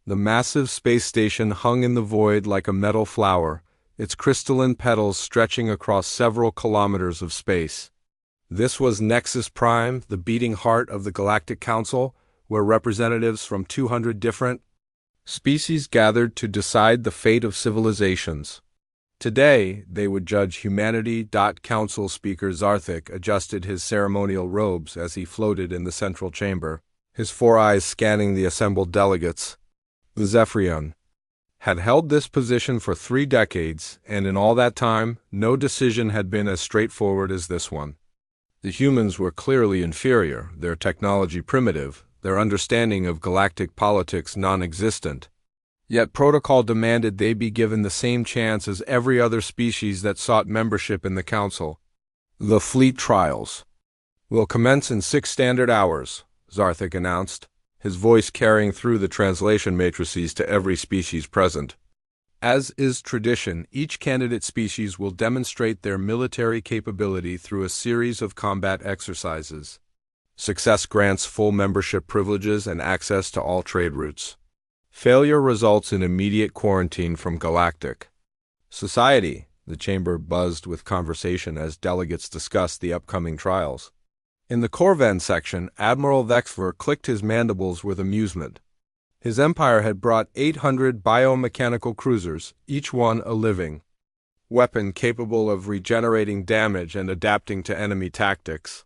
The massive space station hung in the void like a metal flower, its crystalline petals stretching across several kilometers of space. This was Nexus Prime, the beating heart of the Galactic Council, where representatives from 200 different species gathered to decide the fate of civilizations. Today, they would judge humanity. Council Speaker Zarthik adjusted his ceremonial robes as he floated in the central chamber, his four eyes scanning the assembled delegates. The Zephyrian had held this position for 3 decades, and in all that time, no decision had been as straightforward as this one. The humans were clearly inferior, their technology primitive, their understanding of galactic politics non-existent. Yet protocol demanded they be given the same chance as every other species that sought membership in the Council. The fleet trials will commence in 6 standard hours, Zarthik announced, his voice carrying through the translation matrices to every species present. As is tradition, each candidate species will demonstrate their military capability through a series of combat exercises. Success grants full membership privileges and access to all trade routes. Failure results in immediate quarantine from Galactic society. The chamber buzzed with conversation as delegates discussed the upcoming trials. In the Corvan section, Admiral Vexfer clicked his mandibles with amusement. His empire had brought 800 biomechanical cruisers, each one a living weapon capable of regenerating damage and adapting to enemy tactics.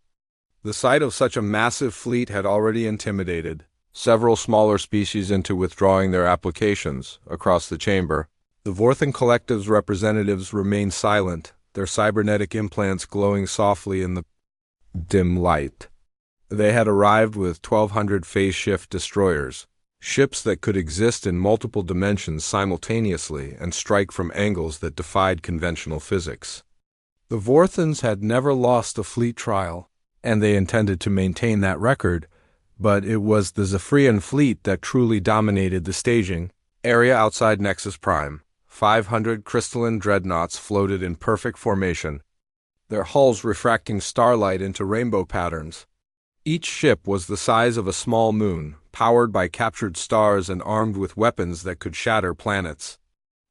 The sight of such a massive fleet had already intimidated several smaller species into withdrawing their applications. Across the chamber, the Vorthan Collective's representatives remained silent, their cybernetic implants glowing softly in the dim light. They had arrived with 1,200 phase-shift destroyers, ships that could exist in multiple dimensions simultaneously and strike from angles that defied conventional physics. The Vorthans had never lost a fleet trial, and they intended to maintain that record, but it was the Zephyrian fleet that truly dominated the staging area outside Nexus Prime. 500 crystalline dreadnoughts floated in perfect formation, their hulls refracting starlight into rainbow patterns. Each ship was the size of a small moon, powered by captured stars and armed with weapons that could shatter planets.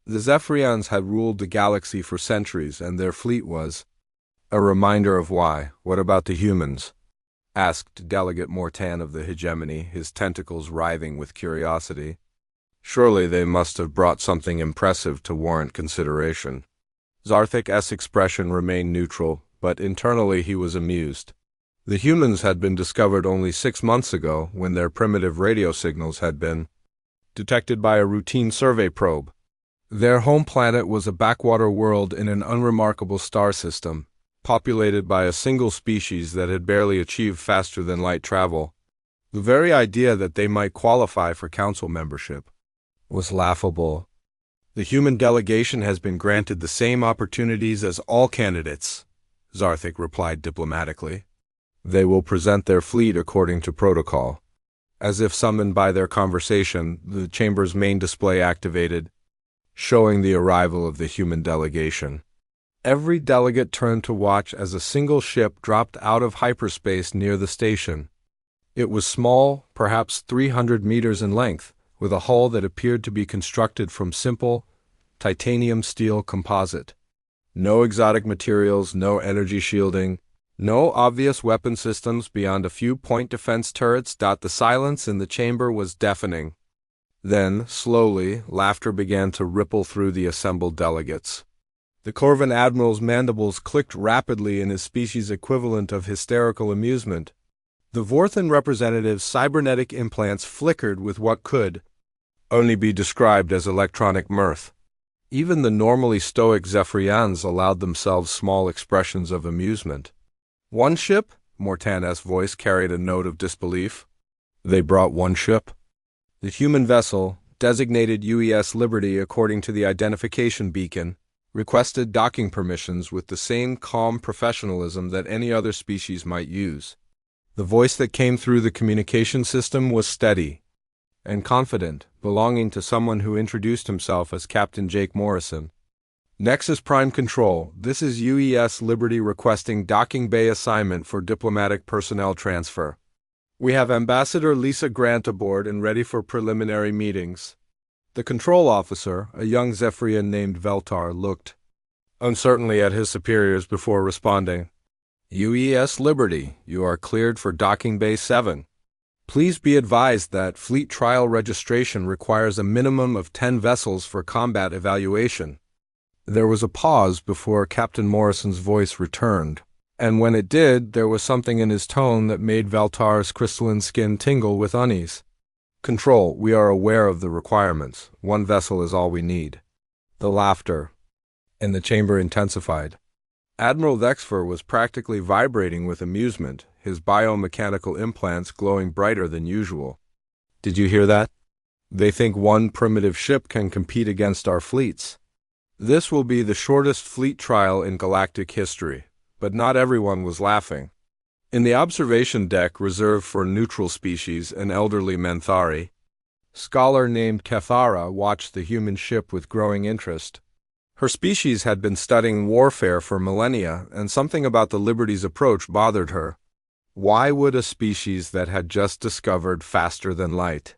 The Zephyrians had ruled the galaxy for centuries, and their fleet was a reminder of why. What about the humans? Asked Delegate Mortan of the hegemony, his tentacles writhing with curiosity. Surely they must have brought something impressive to warrant consideration. Zarthik's expression remained neutral, but internally he was amused. The humans had been discovered only 6 months ago when their primitive radio signals had been detected by a routine survey probe. Their home planet was a backwater world in an unremarkable star system, populated by a single species that had barely achieved faster-than-light travel. The very idea that they might qualify for council membership was laughable. The human delegation has been granted the same opportunities as all candidates, Zarthik replied diplomatically. They will present their fleet according to protocol. As if summoned by their conversation, the chamber's main display activated, showing the arrival of the human delegation. Every delegate turned to watch as a single ship dropped out of hyperspace near the station. It was small, perhaps 300 meters in length, with a hull that appeared to be constructed from simple, titanium steel composite. No exotic materials, no energy shielding, no obvious weapon systems beyond a few point defense turrets. The silence in the chamber was deafening. Then, slowly, laughter began to ripple through the assembled delegates. The Corvan Admiral's mandibles clicked rapidly in his species equivalent of hysterical amusement. The Vorthan representative's cybernetic implants flickered with what could only be described as electronic mirth. Even the normally stoic Zephyrians allowed themselves small expressions of amusement. One ship? Mortan's voice carried a note of disbelief. They brought one ship? The human vessel, designated UES Liberty according to the identification beacon, requested docking permissions with the same calm professionalism that any other species might use. The voice that came through the communication system was steady and confident, belonging to someone who introduced himself as Captain Jake Morrison. Nexus Prime Control, this is UES Liberty requesting docking bay assignment for diplomatic personnel transfer. We have Ambassador Lisa Grant aboard and ready for preliminary meetings. The control officer, a young Zephyrian named Veltar, looked uncertainly at his superiors before responding. UES Liberty, you are cleared for Docking Bay 7. Please be advised that fleet trial registration requires a minimum of 10 vessels for combat evaluation. There was a pause before Captain Morrison's voice returned, and when it did, there was something in his tone that made Valtar's crystalline skin tingle with unease. Control, we are aware of the requirements. 1 vessel is all we need. The laughter in the chamber intensified. Admiral Vexfer was practically vibrating with amusement, his biomechanical implants glowing brighter than usual. Did you hear that? They think 1 primitive ship can compete against our fleets. This will be the shortest fleet trial in galactic history, but not everyone was laughing. In the observation deck reserved for neutral species and elderly Menthari, scholar named Cathara watched the human ship with growing interest. Her species had been studying warfare for millennia, and something about the Liberty's approach bothered her. Why would a species that had just discovered faster than light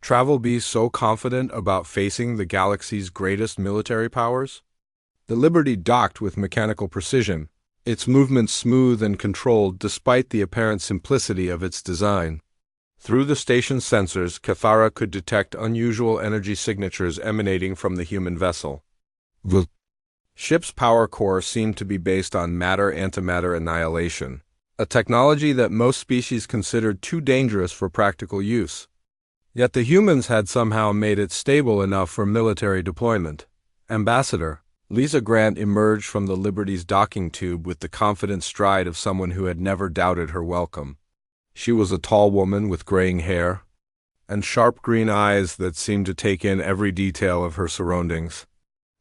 travel be so confident about facing the galaxy's greatest military powers? The Liberty docked with mechanical precision, its movements smooth and controlled despite the apparent simplicity of its design. Through the station's sensors, Cathara could detect unusual energy signatures emanating from the human vessel. The ship's power core seemed to be based on matter-antimatter annihilation, a technology that most species considered too dangerous for practical use. Yet the humans had somehow made it stable enough for military deployment. Ambassador Lisa Grant emerged from the Liberty's docking tube with the confident stride of someone who had never doubted her welcome. She was a tall woman with graying hair and sharp green eyes that seemed to take in every detail of her surroundings.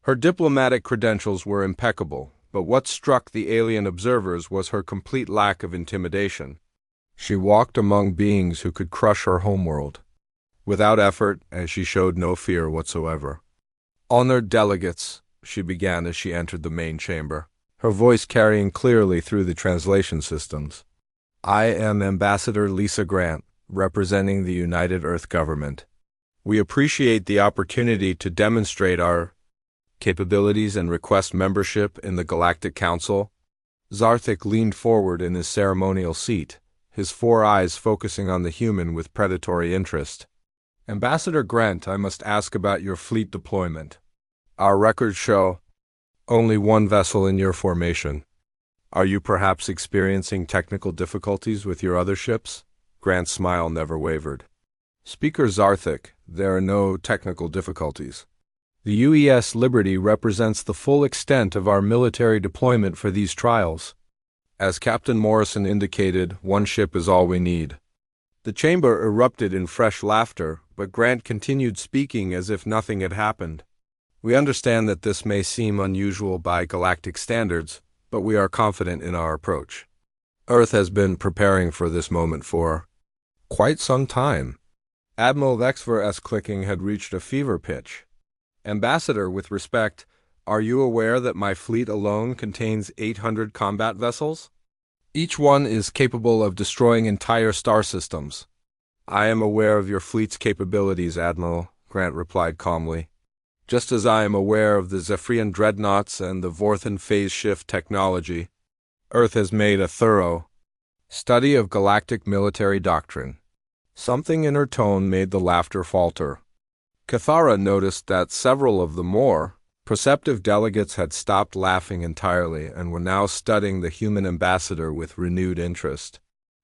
Her diplomatic credentials were impeccable, but what struck the alien observers was her complete lack of intimidation. She walked among beings who could crush her homeworld, without effort, as she showed no fear whatsoever. Honored delegates, she began as she entered the main chamber, her voice carrying clearly through the translation systems. I am Ambassador Lisa Grant, representing the United Earth Government. We appreciate the opportunity to demonstrate our capabilities and request membership in the Galactic Council. Zarthik leaned forward in his ceremonial seat, his 4 eyes focusing on the human with predatory interest. Ambassador Grant, I must ask about your fleet deployment. Our records show only 1 vessel in your formation. Are you perhaps experiencing technical difficulties with your other ships? Grant's smile never wavered. Speaker Zarthik, there are no technical difficulties. The UES Liberty represents the full extent of our military deployment for these trials. As Captain Morrison indicated, 1 ship is all we need. The chamber erupted in fresh laughter, but Grant continued speaking as if nothing had happened. We understand that this may seem unusual by galactic standards, but we are confident in our approach. Earth has been preparing for this moment for quite some time. Admiral Vexver's clicking had reached a fever pitch. Ambassador, with respect, are you aware that my fleet alone contains 800 combat vessels? Each one is capable of destroying entire star systems. I am aware of your fleet's capabilities, Admiral, Grant replied calmly. Just as I am aware of the Zephyrian dreadnoughts and the Vorthan phase shift technology, Earth has made a thorough study of galactic military doctrine. Something in her tone made the laughter falter. Cathara noticed that several of the more perceptive delegates had stopped laughing entirely and were now studying the human ambassador with renewed interest.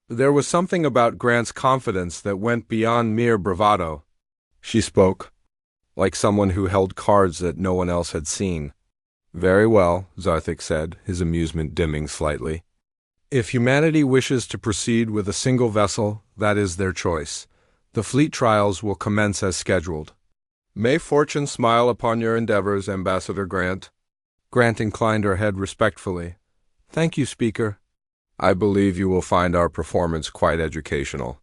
There was something about Grant's confidence that went beyond mere bravado. She spoke like someone who held cards that no one else had seen. Very well, Zarthik said, his amusement dimming slightly. If humanity wishes to proceed with a single vessel, that is their choice. The fleet trials will commence as scheduled. May fortune smile upon your endeavors, Ambassador Grant. Grant inclined her head respectfully. Thank you, Speaker. I believe you will find our performance quite educational.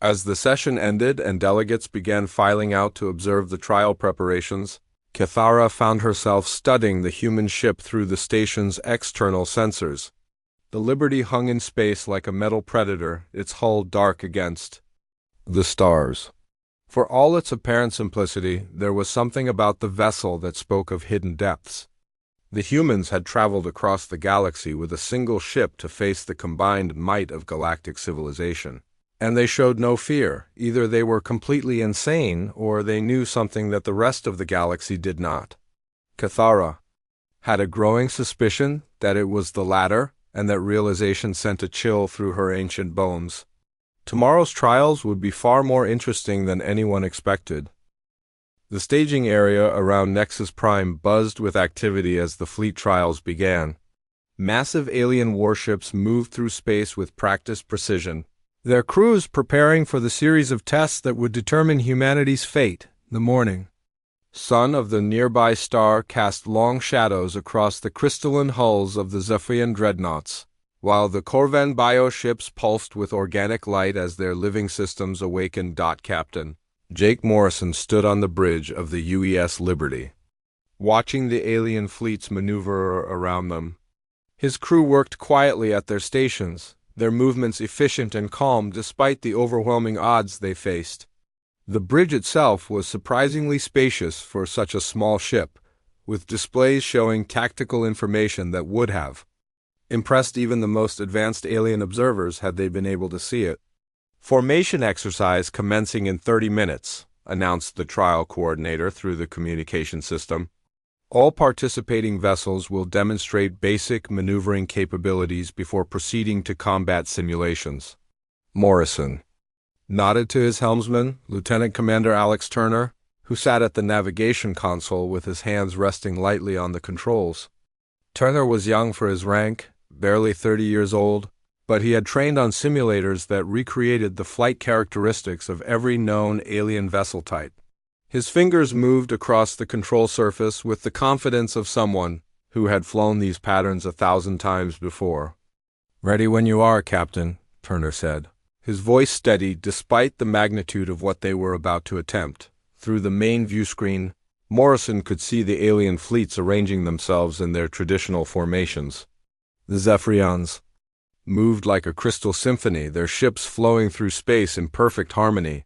As the session ended and delegates began filing out to observe the trial preparations, Cathara found herself studying the human ship through the station's external sensors. The Liberty hung in space like a metal predator, its hull dark against the stars. For all its apparent simplicity, there was something about the vessel that spoke of hidden depths. The humans had traveled across the galaxy with a single ship to face the combined might of galactic civilization. And they showed no fear. Either they were completely insane, or they knew something that the rest of the galaxy did not. Cathara had a growing suspicion that it was the latter, and that realization sent a chill through her ancient bones. Tomorrow's trials would be far more interesting than anyone expected. The staging area around Nexus Prime buzzed with activity as the fleet trials began. Massive alien warships moved through space with practiced precision, their crews preparing for the series of tests that would determine humanity's fate. The morning sun of the nearby star cast long shadows across the crystalline hulls of the Zephyrian dreadnoughts, while the Corvan bioships pulsed with organic light as their living systems awakened. Captain Jake Morrison stood on the bridge of the UES Liberty, watching the alien fleets maneuver around them. His crew worked quietly at their stations, their movements efficient and calm despite the overwhelming odds they faced. The bridge itself was surprisingly spacious for such a small ship, with displays showing tactical information that would have impressed even the most advanced alien observers had they been able to see it. Formation exercise commencing in 30 minutes, announced the trial coordinator through the communication system. All participating vessels will demonstrate basic maneuvering capabilities before proceeding to combat simulations. Morrison nodded to his helmsman, Lieutenant Commander Alex Turner, who sat at the navigation console with his hands resting lightly on the controls. Turner was young for his rank, barely 30 years old, but he had trained on simulators that recreated the flight characteristics of every known alien vessel type. His fingers moved across the control surface with the confidence of someone who had flown these patterns 1,000 times before. "Ready when you are, Captain," Turner said, his voice steady despite the magnitude of what they were about to attempt. Through the main view screen, Morrison could see the alien fleets arranging themselves in their traditional formations. The Zephyrians moved like a crystal symphony, their ships flowing through space in perfect harmony.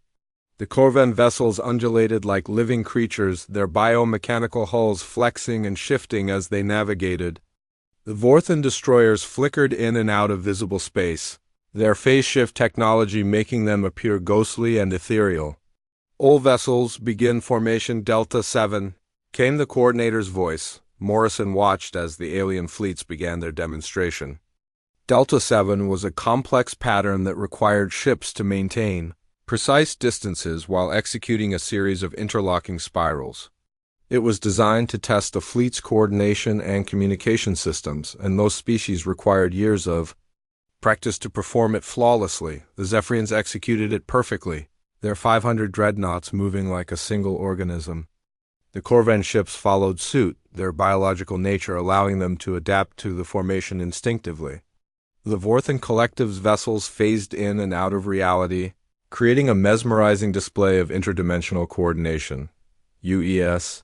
The Corvan vessels undulated like living creatures, their biomechanical hulls flexing and shifting as they navigated. The Vorthan destroyers flickered in and out of visible space, their phase shift technology making them appear ghostly and ethereal. "All vessels begin formation Delta 7, came the coordinator's voice. Morrison watched as the alien fleets began their demonstration. Delta 7 was a complex pattern that required ships to maintain precise distances while executing a series of interlocking spirals. It was designed to test the fleet's coordination and communication systems, and most species required years of practice to perform it flawlessly. The Zephyrians executed it perfectly, their 500 dreadnoughts moving like a single organism. The Corvan ships followed suit, their biological nature allowing them to adapt to the formation instinctively. The Vorthan Collective's vessels phased in and out of reality, creating a mesmerizing display of interdimensional coordination. UES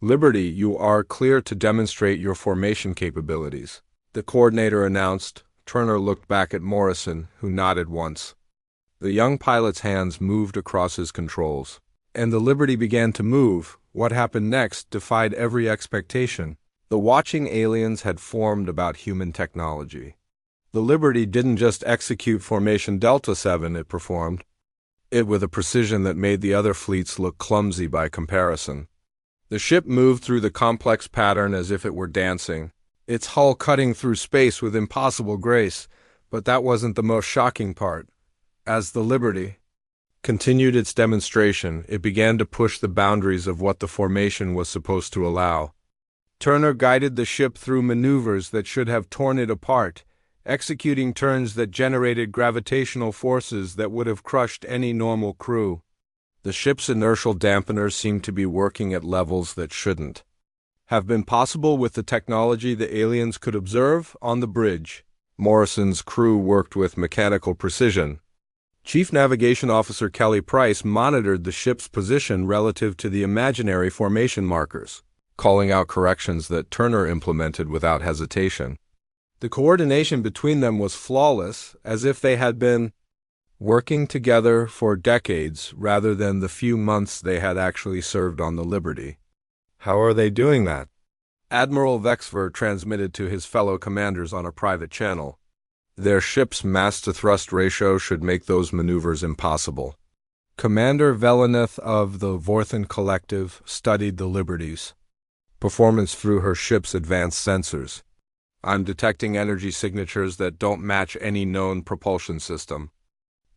Liberty, you are clear to demonstrate your formation capabilities, the coordinator announced. Turner looked back at Morrison, who nodded once. The young pilot's hands moved across his controls, and the Liberty began to move. What happened next defied every expectation. The watching aliens had formed about human technology. The Liberty didn't just execute Formation Delta 7, it performed it with a precision that made the other fleets look clumsy by comparison. The ship moved through the complex pattern as if it were dancing, its hull cutting through space with impossible grace, but that wasn't the most shocking part. As the Liberty continued its demonstration, it began to push the boundaries of what the formation was supposed to allow. Turner guided the ship through maneuvers that should have torn it apart, executing turns that generated gravitational forces that would have crushed any normal crew. The ship's inertial dampeners seemed to be working at levels that shouldn't have been possible with the technology the aliens could observe on the bridge. Morrison's crew worked with mechanical precision. Chief Navigation Officer Kelly Price monitored the ship's position relative to the imaginary formation markers, calling out corrections that Turner implemented without hesitation. The coordination between them was flawless, as if they had been working together for decades rather than the few months they had actually served on the Liberty. How are they doing that? Admiral Vexver transmitted to his fellow commanders on a private channel. Their ship's mass-to-thrust ratio should make those maneuvers impossible. Commander Veleneth of the Vorthan Collective studied the Liberty's performance through her ship's advanced sensors. I'm detecting energy signatures that don't match any known propulsion system.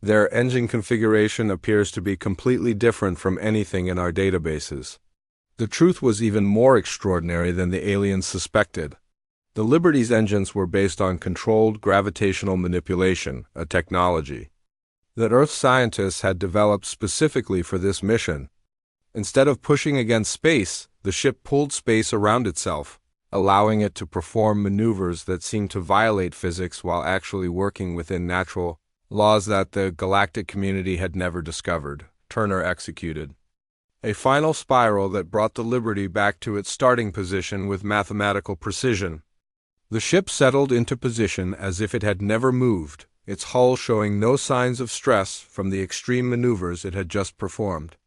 Their engine configuration appears to be completely different from anything in our databases. The truth was even more extraordinary than the aliens suspected. The Liberty's engines were based on controlled gravitational manipulation, a technology that Earth scientists had developed specifically for this mission. Instead of pushing against space, the ship pulled space around itself, allowing it to perform maneuvers that seemed to violate physics while actually working within natural laws that the galactic community had never discovered. Turner executed a final spiral that brought the Liberty back to its starting position with mathematical precision. The ship settled into position as if it had never moved, its hull showing no signs of stress from the extreme maneuvers it had just performed.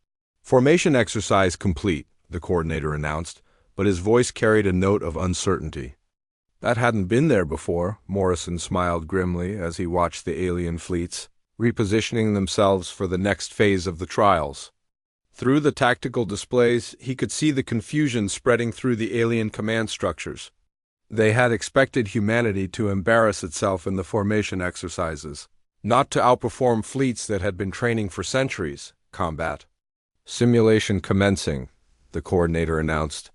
Formation exercise complete, the coordinator announced, but his voice carried a note of uncertainty. That hadn't been there before, Morrison smiled grimly as he watched the alien fleets, repositioning themselves for the next phase of the trials. Through the tactical displays, he could see the confusion spreading through the alien command structures. They had expected humanity to embarrass itself in the formation exercises, not to outperform fleets that had been training for centuries. Combat simulation commencing, the coordinator announced.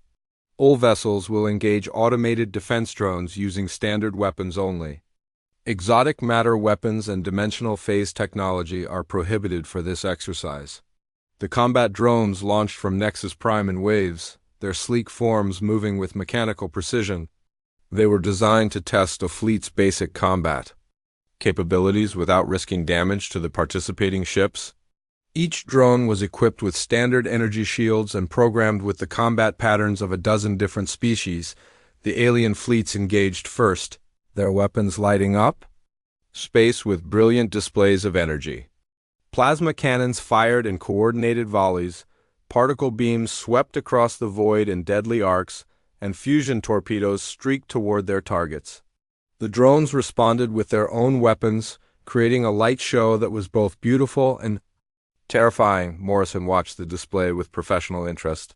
All vessels will engage automated defense drones using standard weapons only. Exotic matter weapons and dimensional phase technology are prohibited for this exercise. The combat drones launched from Nexus Prime in waves, their sleek forms moving with mechanical precision. They were designed to test a fleet's basic combat capabilities without risking damage to the participating ships. Each drone was equipped with standard energy shields and programmed with the combat patterns of a dozen different species. The alien fleets engaged first, their weapons lighting up space with brilliant displays of energy. Plasma cannons fired in coordinated volleys, particle beams swept across the void in deadly arcs, and fusion torpedoes streaked toward their targets. The drones responded with their own weapons, creating a light show that was both beautiful and terrifying. Morrison watched the display with professional interest.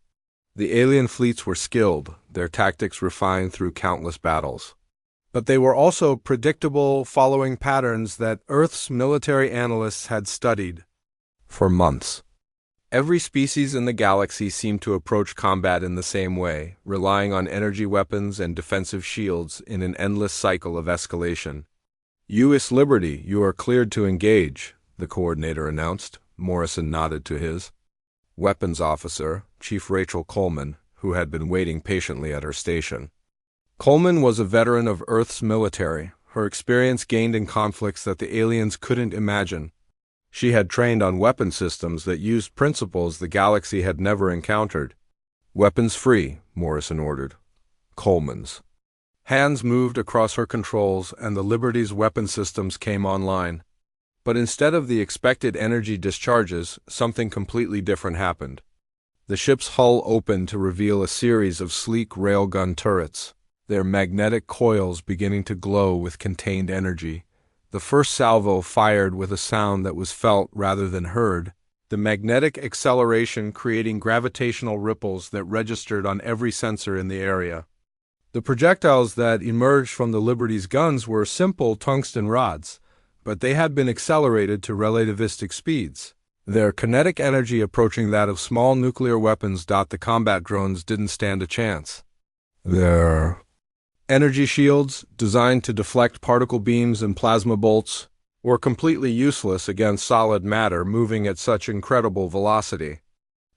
The alien fleets were skilled, their tactics refined through countless battles. But they were also predictable, following patterns that Earth's military analysts had studied for months. Every species in the galaxy seemed to approach combat in the same way, relying on energy weapons and defensive shields in an endless cycle of escalation. U.S. Liberty, you are cleared to engage, the coordinator announced. Morrison nodded to his weapons officer, Chief Rachel Coleman, who had been waiting patiently at her station. Coleman was a veteran of Earth's military, her experience gained in conflicts that the aliens couldn't imagine. She had trained on weapon systems that used principles the galaxy had never encountered. Weapons free, Morrison ordered. Coleman's hands moved across her controls and the Liberty's weapon systems came online. But instead of the expected energy discharges, something completely different happened. The ship's hull opened to reveal a series of sleek railgun turrets, their magnetic coils beginning to glow with contained energy. The first salvo fired with a sound that was felt rather than heard, the magnetic acceleration creating gravitational ripples that registered on every sensor in the area. The projectiles that emerged from the Liberty's guns were simple tungsten rods, but they had been accelerated to relativistic speeds, their kinetic energy approaching that of small nuclear weapons. The combat drones didn't stand a chance. Their energy shields, designed to deflect particle beams and plasma bolts, were completely useless against solid matter moving at such incredible velocity.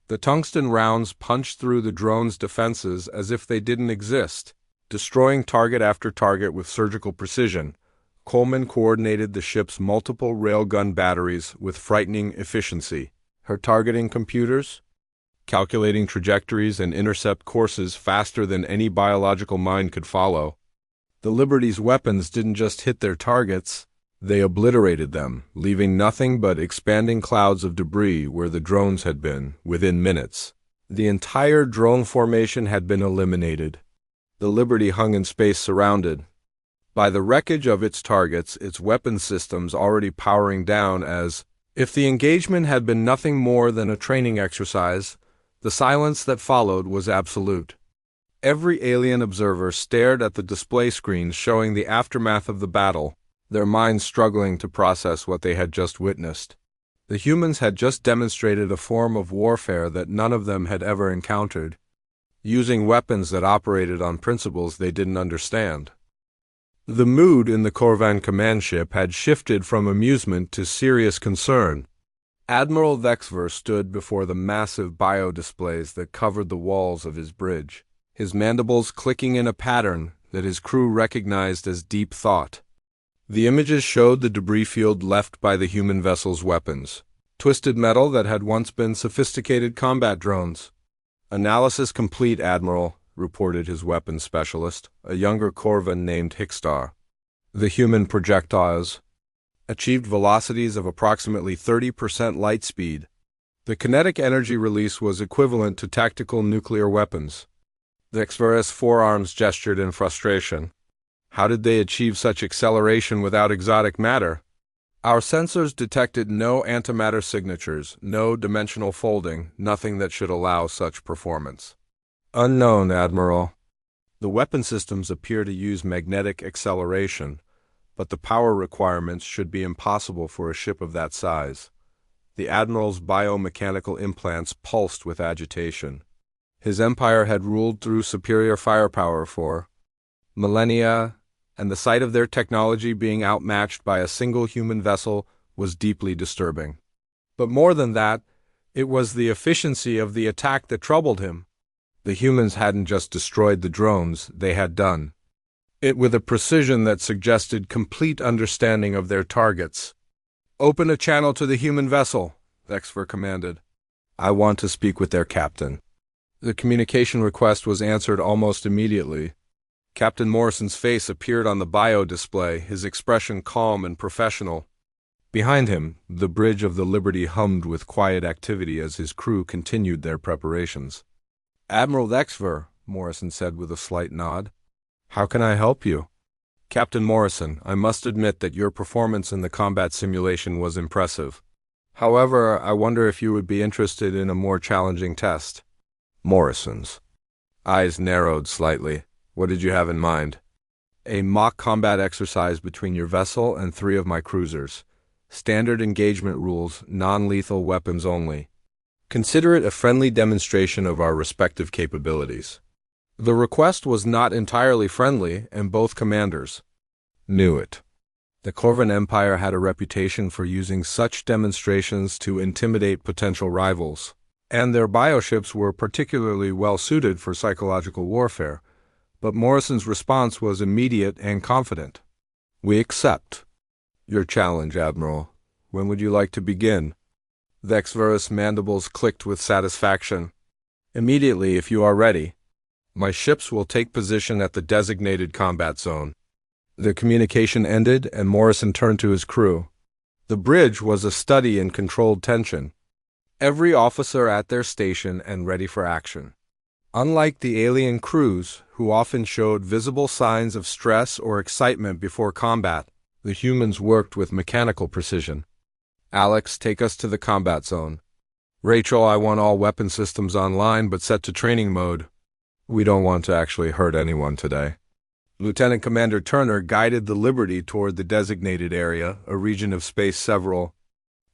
The tungsten rounds punched through the drone's defenses as if they didn't exist, destroying target after target with surgical precision. Coleman coordinated the ship's multiple railgun batteries with frightening efficiency. Her targeting computers, calculating trajectories and intercept courses faster than any biological mind could follow. The Liberty's weapons didn't just hit their targets, They obliterated them, leaving nothing but expanding clouds of debris where the drones had been, within minutes. The entire drone formation had been eliminated. The Liberty hung in space surrounded by the wreckage of its targets, its weapon systems already powering down as if the engagement had been nothing more than a training exercise. The silence that followed was absolute. Every alien observer stared at the display screens showing the aftermath of the battle, their minds struggling to process what they had just witnessed. The humans had just demonstrated a form of warfare that none of them had ever encountered, using weapons that operated on principles they didn't understand. The mood in the Corvan command ship had shifted from amusement to serious concern. Admiral Vexver stood before the massive bio-displays that covered the walls of his bridge, his mandibles clicking in a pattern that his crew recognized as deep thought. The images showed the debris field left by the human vessel's weapons, twisted metal that had once been sophisticated combat drones. "Analysis complete, Admiral," reported his weapons specialist, a younger Corvan named Hickstar. The human projectiles achieved velocities of approximately 30% light speed. The kinetic energy release was equivalent to tactical nuclear weapons. The Xverus forearms gestured in frustration. How did they achieve such acceleration without exotic matter? Our sensors detected no antimatter signatures, no dimensional folding, nothing that should allow such performance. Unknown, Admiral. The weapon systems appear to use magnetic acceleration, but the power requirements should be impossible for a ship of that size. The Admiral's biomechanical implants pulsed with agitation. His empire had ruled through superior firepower for millennia, and the sight of their technology being outmatched by a single human vessel was deeply disturbing. But more than that, it was the efficiency of the attack that troubled him. The humans hadn't just destroyed the drones, they had done it with a precision that suggested complete understanding of their targets. "Open a channel to the human vessel," Vexver commanded. "I want to speak with their captain." The communication request was answered almost immediately. Captain Morrison's face appeared on the bio-display, his expression calm and professional. Behind him, the bridge of the Liberty hummed with quiet activity as his crew continued their preparations. "Admiral Vexver," Morrison said with a slight nod. "How can I help you?" "Captain Morrison, I must admit that your performance in the combat simulation was impressive. However, I wonder if you would be interested in a more challenging test." Morrison's eyes narrowed slightly. "What did you have in mind?" "A mock combat exercise between your vessel and 3 of my cruisers. Standard engagement rules, non-lethal weapons only. Consider it a friendly demonstration of our respective capabilities." The request was not entirely friendly, and both commanders knew it. The Corvan Empire had a reputation for using such demonstrations to intimidate potential rivals, and their bioships were particularly well suited for psychological warfare. But Morrison's response was immediate and confident. "We accept your challenge, Admiral. When would you like to begin?" Vexverus' mandibles clicked with satisfaction. "Immediately, if you are ready. My ships will take position at the designated combat zone." The communication ended, and Morrison turned to his crew. The bridge was a study in controlled tension. Every officer at their station and ready for action. Unlike the alien crews, who often showed visible signs of stress or excitement before combat, the humans worked with mechanical precision. "Alex, take us to the combat zone." "Rachel, I want all weapon systems online but set to training mode. We don't want to actually hurt anyone today." Lieutenant Commander Turner guided the Liberty toward the designated area, a region of space several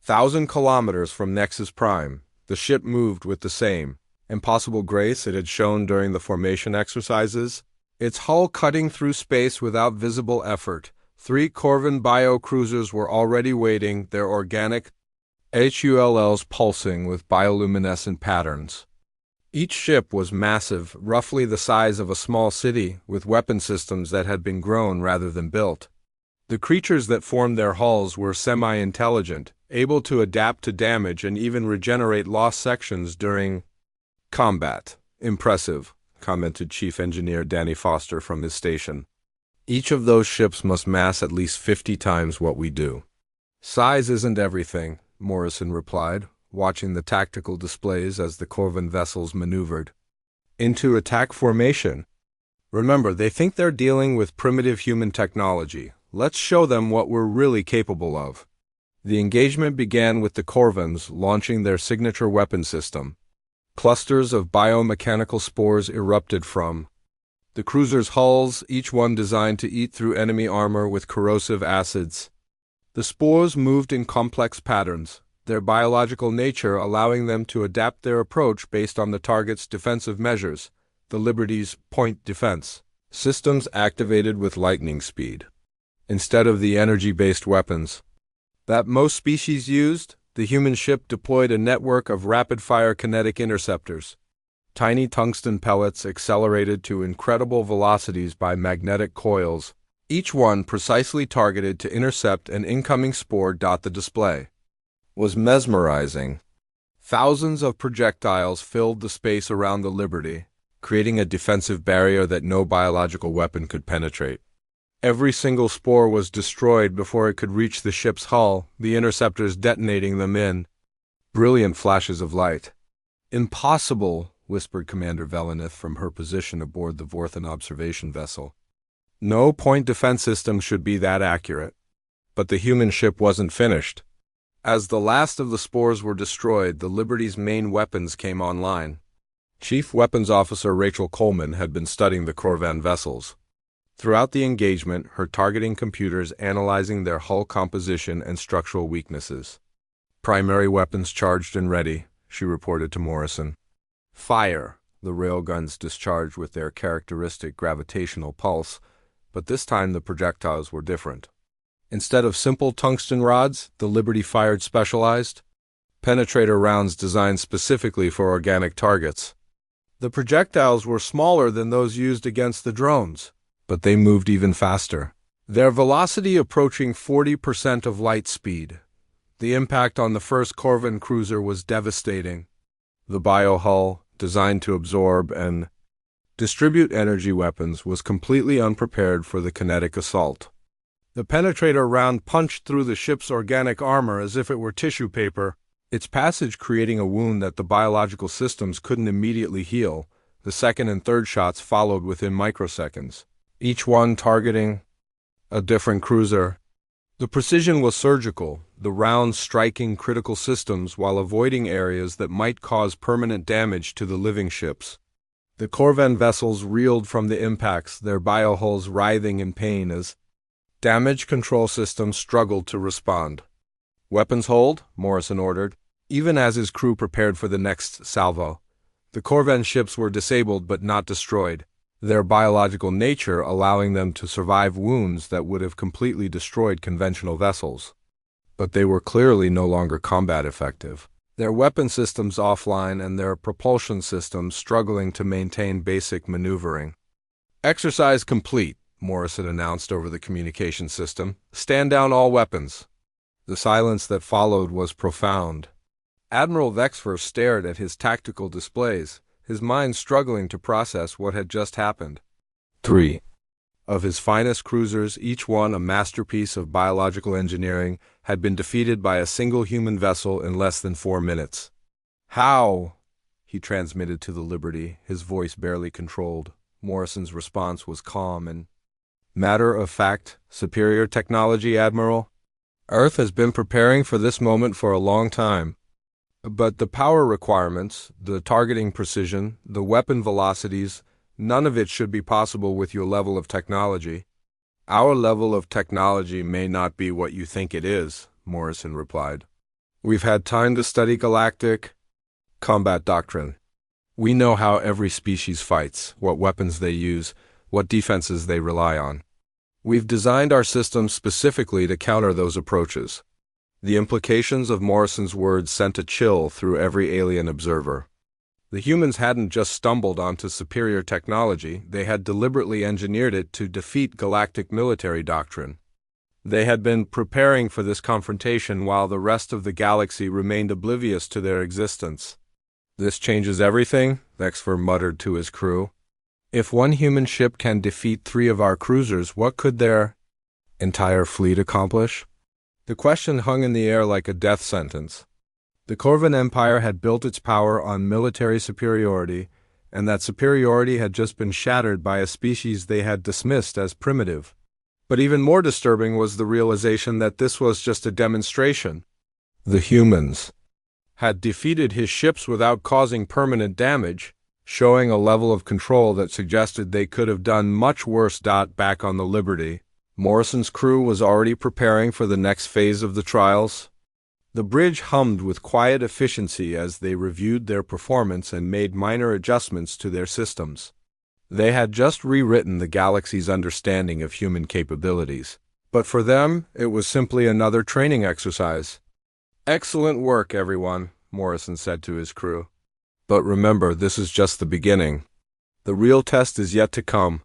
1,000 kilometers from Nexus Prime. The ship moved with the same impossible grace it had shown during the formation exercises, its hull cutting through space without visible effort. 3 Corvan bio-cruisers were already waiting, their organic HULLs pulsing with bioluminescent patterns. Each ship was massive, roughly the size of a small city, with weapon systems that had been grown rather than built. The creatures that formed their hulls were semi-intelligent, able to adapt to damage and even regenerate lost sections during combat. "Impressive," commented Chief Engineer Danny Foster from his station. Each of those ships must mass at least 50 times what we do. Size isn't everything, Morrison replied, watching the tactical displays as the Corvan vessels maneuvered into attack formation. Remember, they think they're dealing with primitive human technology. Let's show them what we're really capable of. The engagement began with the Corvans launching their signature weapon system. Clusters of biomechanical spores erupted from the cruisers' hulls, each one designed to eat through enemy armor with corrosive acids. The spores moved in complex patterns, their biological nature allowing them to adapt their approach based on the target's defensive measures, the Liberty's point defense. Systems activated with lightning speed. Instead of the energy-based weapons that most species used, the human ship deployed a network of rapid-fire kinetic interceptors. Tiny tungsten pellets accelerated to incredible velocities by magnetic coils, each one precisely targeted to intercept an incoming spore. The display was mesmerizing. Thousands of projectiles filled the space around the Liberty, creating a defensive barrier that no biological weapon could penetrate. Every single spore was destroyed before it could reach the ship's hull, the interceptors detonating them in brilliant flashes of light. "Impossible," whispered Commander Velenith from her position aboard the Vorthan observation vessel. No point defense system should be that accurate. But the human ship wasn't finished. As the last of the spores were destroyed, the Liberty's main weapons came online. Chief Weapons Officer Rachel Coleman had been studying the Corvan vessels. Throughout the engagement, her targeting computers analyzing their hull composition and structural weaknesses. "Primary weapons charged and ready," she reported to Morrison. "Fire!" The railguns discharged with their characteristic gravitational pulse, but this time the projectiles were different. Instead of simple tungsten rods, the Liberty fired specialized penetrator rounds designed specifically for organic targets. The projectiles were smaller than those used against the drones, but they moved even faster, their velocity approaching 40% of light speed. The impact on the first Corvan cruiser was devastating. The biohull, designed to absorb and distribute energy weapons, was completely unprepared for the kinetic assault. The penetrator round punched through the ship's organic armor as if it were tissue paper, its passage creating a wound that the biological systems couldn't immediately heal. The second and third shots followed within microseconds, each one targeting a different cruiser. The precision was surgical, the rounds striking critical systems while avoiding areas that might cause permanent damage to the living ships. The Corvan vessels reeled from the impacts, their biohulls writhing in pain as damage control systems struggled to respond. "Weapons hold," Morrison ordered, even as his crew prepared for the next salvo. The Corvan ships were disabled but not destroyed, their biological nature allowing them to survive wounds that would have completely destroyed conventional vessels. But they were clearly no longer combat effective, their weapon systems offline and their propulsion systems struggling to maintain basic maneuvering. "Exercise complete," Morrison announced over the communication system. "Stand down all weapons." The silence that followed was profound. Admiral Vexfer stared at his tactical displays, his mind struggling to process what had just happened. 3 of his finest cruisers, each one a masterpiece of biological engineering, had been defeated by a single human vessel in less than 4 minutes. "How?" he transmitted to the Liberty, his voice barely controlled. Morrison's response was calm and matter-of-fact. "Superior technology, Admiral. Earth has been preparing for this moment for a long time. But the power requirements, the targeting precision, the weapon velocities, none of it should be possible with your level of technology." "Our level of technology may not be what you think it is," Morrison replied. "We've had time to study galactic combat doctrine. We know how every species fights, what weapons they use, what defenses they rely on. We've designed our systems specifically to counter those approaches." The implications of Morrison's words sent a chill through every alien observer. The humans hadn't just stumbled onto superior technology, they had deliberately engineered it to defeat galactic military doctrine. They had been preparing for this confrontation while the rest of the galaxy remained oblivious to their existence. "This changes everything," Vexfer muttered to his crew. If one human ship can defeat 3 of our cruisers, what could their entire fleet accomplish? The question hung in the air like a death sentence. The Corvan Empire had built its power on military superiority, and that superiority had just been shattered by a species they had dismissed as primitive. But even more disturbing was the realization that this was just a demonstration. The humans had defeated his ships without causing permanent damage, showing a level of control that suggested they could have done much worse. Back on the Liberty, Morrison's crew was already preparing for the next phase of the trials. The bridge hummed with quiet efficiency as they reviewed their performance and made minor adjustments to their systems. They had just rewritten the galaxy's understanding of human capabilities, but for them, it was simply another training exercise. "Excellent work, everyone," Morrison said to his crew. "But remember, this is just the beginning. The real test is yet to come."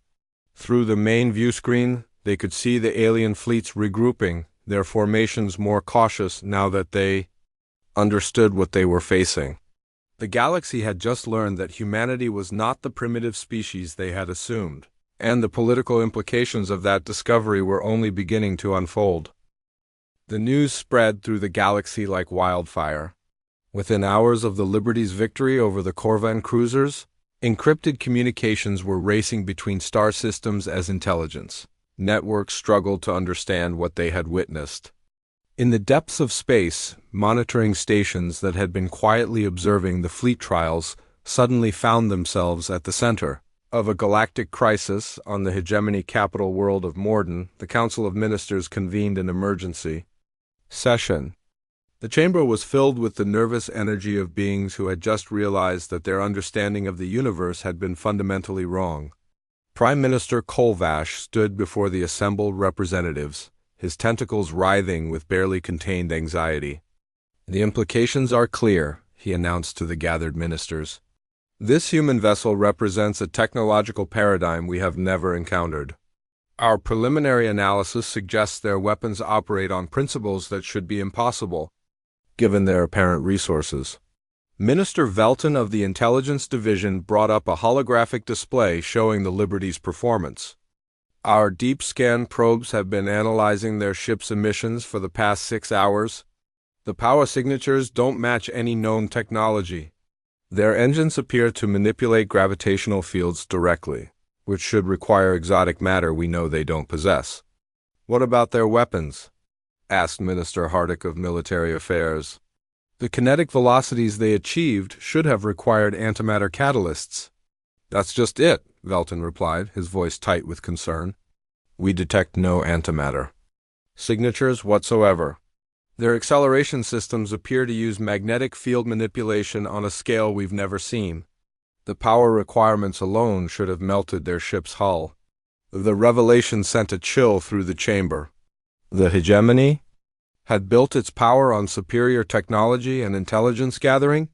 Through the main view screen, they could see the alien fleets regrouping, their formations more cautious now that they understood what they were facing. The galaxy had just learned that humanity was not the primitive species they had assumed, and the political implications of that discovery were only beginning to unfold. The news spread through the galaxy like wildfire. Within hours of the Liberty's victory over the Corvan cruisers, encrypted communications were racing between star systems as intelligence. Networks struggled to understand what they had witnessed. In the depths of space, monitoring stations that had been quietly observing the fleet trials suddenly found themselves at the center of a galactic crisis. On the hegemony capital world of Morden, the Council of Ministers convened an emergency session. The chamber was filled with the nervous energy of beings who had just realized that their understanding of the universe had been fundamentally wrong. Prime Minister Kolvash stood before the assembled representatives, his tentacles writhing with barely contained anxiety. "The implications are clear," he announced to the gathered ministers. "This human vessel represents a technological paradigm we have never encountered. Our preliminary analysis suggests their weapons operate on principles that should be impossible, given their apparent resources." Minister Velton of the Intelligence Division brought up a holographic display showing the Liberty's performance. "Our deep scan probes have been analyzing their ship's emissions for the past 6 hours. The power signatures don't match any known technology. Their engines appear to manipulate gravitational fields directly, which should require exotic matter we know they don't possess." "What about their weapons?" asked Minister Hardick of Military Affairs. "The kinetic velocities they achieved should have required antimatter catalysts." "That's just it," Velton replied, his voice tight with concern. "We detect no antimatter signatures whatsoever. Their acceleration systems appear to use magnetic field manipulation on a scale we've never seen. The power requirements alone should have melted their ship's hull." The revelation sent a chill through the chamber. The hegemony had built its power on superior technology and intelligence gathering.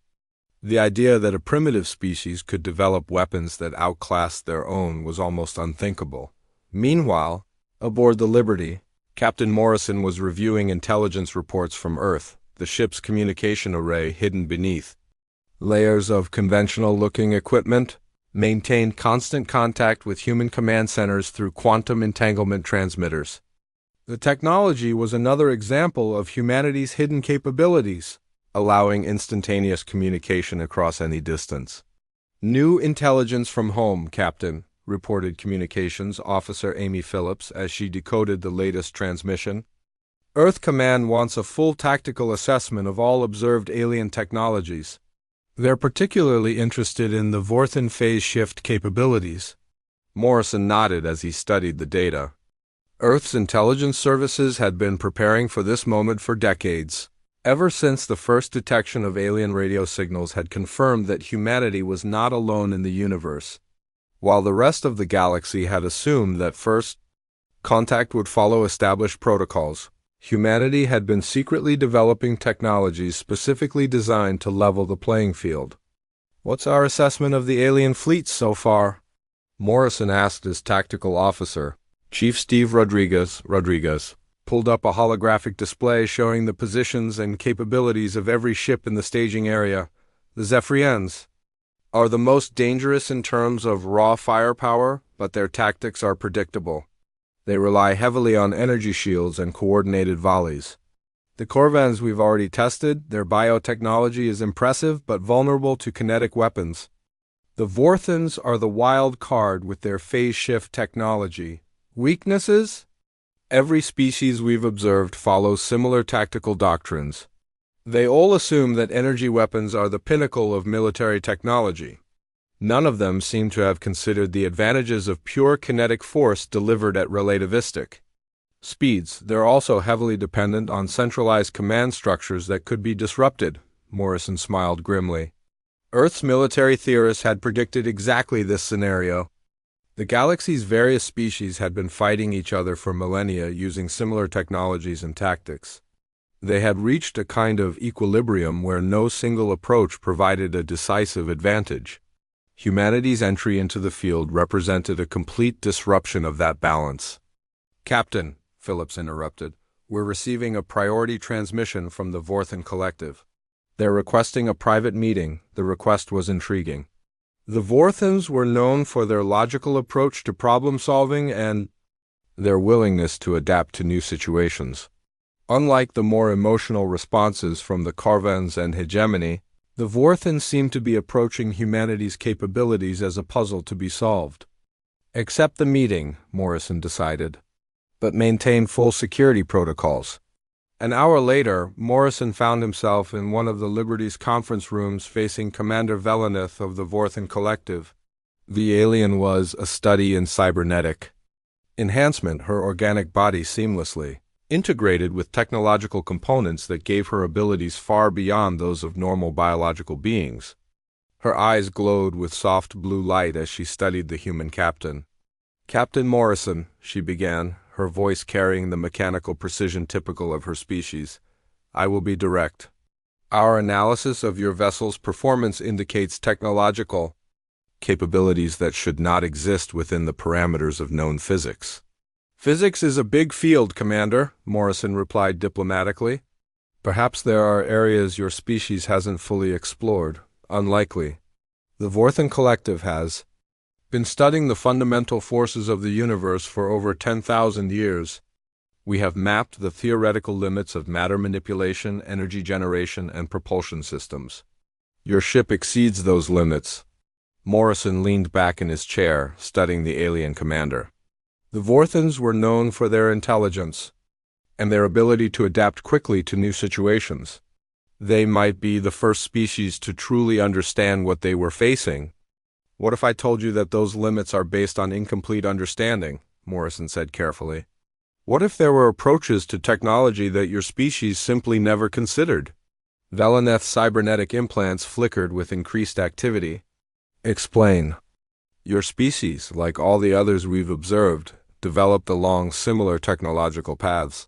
The idea that a primitive species could develop weapons that outclassed their own was almost unthinkable. Meanwhile, aboard the Liberty, Captain Morrison was reviewing intelligence reports from Earth, the ship's communication array hidden beneath layers of conventional-looking equipment, maintained constant contact with human command centers through quantum entanglement transmitters. The technology was another example of humanity's hidden capabilities, allowing instantaneous communication across any distance. "New intelligence from home, Captain," reported Communications Officer Amy Phillips as she decoded the latest transmission. "Earth Command wants a full tactical assessment of all observed alien technologies. They're particularly interested in the Vorthan phase shift capabilities." Morrison nodded as he studied the data. Earth's intelligence services had been preparing for this moment for decades. Ever since the first detection of alien radio signals had confirmed that humanity was not alone in the universe. While the rest of the galaxy had assumed that first contact would follow established protocols, humanity had been secretly developing technologies specifically designed to level the playing field. "What's our assessment of the alien fleets so far?" Morrison asked his tactical officer. Chief Steve Rodriguez pulled up a holographic display showing the positions and capabilities of every ship in the staging area. "The Zephyrians are the most dangerous in terms of raw firepower, but their tactics are predictable. They rely heavily on energy shields and coordinated volleys. The Corvans we've already tested, their biotechnology is impressive but vulnerable to kinetic weapons. The Vorthans are the wild card with their phase shift technology. Weaknesses? Every species we've observed follows similar tactical doctrines. They all assume that energy weapons are the pinnacle of military technology. None of them seem to have considered the advantages of pure kinetic force delivered at relativistic speeds. They're also heavily dependent on centralized command structures that could be disrupted, Morrison smiled grimly. Earth's military theorists had predicted exactly this scenario. The galaxy's various species had been fighting each other for millennia using similar technologies and tactics. They had reached a kind of equilibrium where no single approach provided a decisive advantage. Humanity's entry into the field represented a complete disruption of that balance. "Captain," Phillips interrupted, "we're receiving a priority transmission from the Vorthan Collective. They're requesting a private meeting." The request was intriguing. The Vorthans were known for their logical approach to problem-solving and their willingness to adapt to new situations. Unlike the more emotional responses from the Carvans and Hegemony, the Vorthans seemed to be approaching humanity's capabilities as a puzzle to be solved. "Accept the meeting," Morrison decided, "but maintain full security protocols." An hour later, Morrison found himself in one of the Liberty's conference rooms facing Commander Veleneth of the Vorthan Collective. The alien was a study in cybernetic enhancement, her organic body seamlessly integrated with technological components that gave her abilities far beyond those of normal biological beings. Her eyes glowed with soft blue light as she studied the human captain. "Captain Morrison," she began, her voice carrying the mechanical precision typical of her species, "I will be direct. Our analysis of your vessel's performance indicates technological capabilities that should not exist within the parameters of known physics." "Physics is a big field, Commander," Morrison replied diplomatically. "Perhaps there are areas your species hasn't fully explored. Unlikely. The Vorthan Collective has been studying the fundamental forces of the universe for over 10,000 years. We have mapped the theoretical limits of matter manipulation, energy generation, and propulsion systems. Your ship exceeds those limits." Morrison leaned back in his chair, studying the alien commander. The Vorthans were known for their intelligence and their ability to adapt quickly to new situations. They might be the first species to truly understand what they were facing. "What if I told you that those limits are based on incomplete understanding?" Morrison said carefully. "What if there were approaches to technology that your species simply never considered?" Veleneth's cybernetic implants flickered with increased activity. "Explain." "Your species, like all the others we've observed, developed along similar technological paths.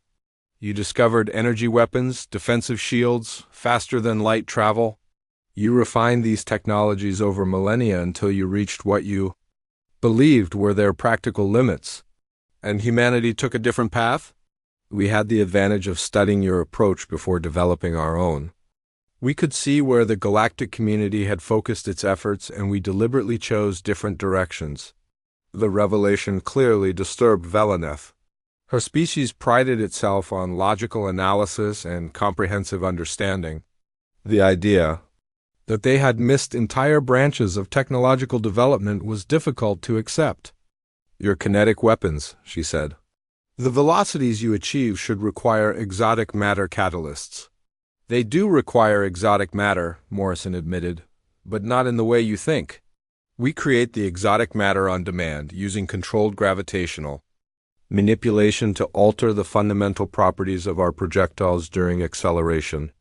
You discovered energy weapons, defensive shields, faster-than-light travel. You refined these technologies over millennia until you reached what you believed were their practical limits. And humanity took a different path? We had the advantage of studying your approach before developing our own. We could see where the galactic community had focused its efforts, and we deliberately chose different directions." The revelation clearly disturbed Veleneth. Her species prided itself on logical analysis and comprehensive understanding. The idea that they had missed entire branches of technological development was difficult to accept. "Your kinetic weapons," she said. "The velocities you achieve should require exotic matter catalysts." "They do require exotic matter," Morrison admitted, "but not in the way you think. We create the exotic matter on demand using controlled gravitational manipulation to alter the fundamental properties of our projectiles during acceleration."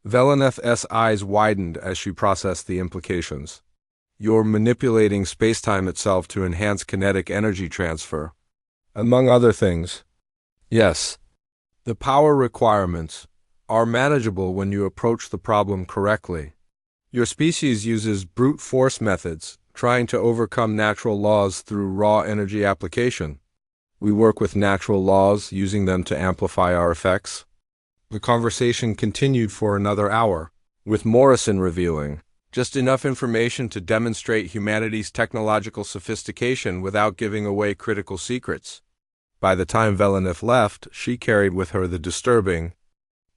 Veleneth's eyes widened as she processed the implications. "You're manipulating spacetime itself to enhance kinetic energy transfer." "Among other things." "Yes. The power requirements are manageable when you approach the problem correctly. Your species uses brute force methods, trying to overcome natural laws through raw energy application. We work with natural laws, using them to amplify our effects." The conversation continued for another hour, with Morrison revealing Just enough information to demonstrate humanity's technological sophistication without giving away critical secrets. By the time Villeneuve left, she carried with her the disturbing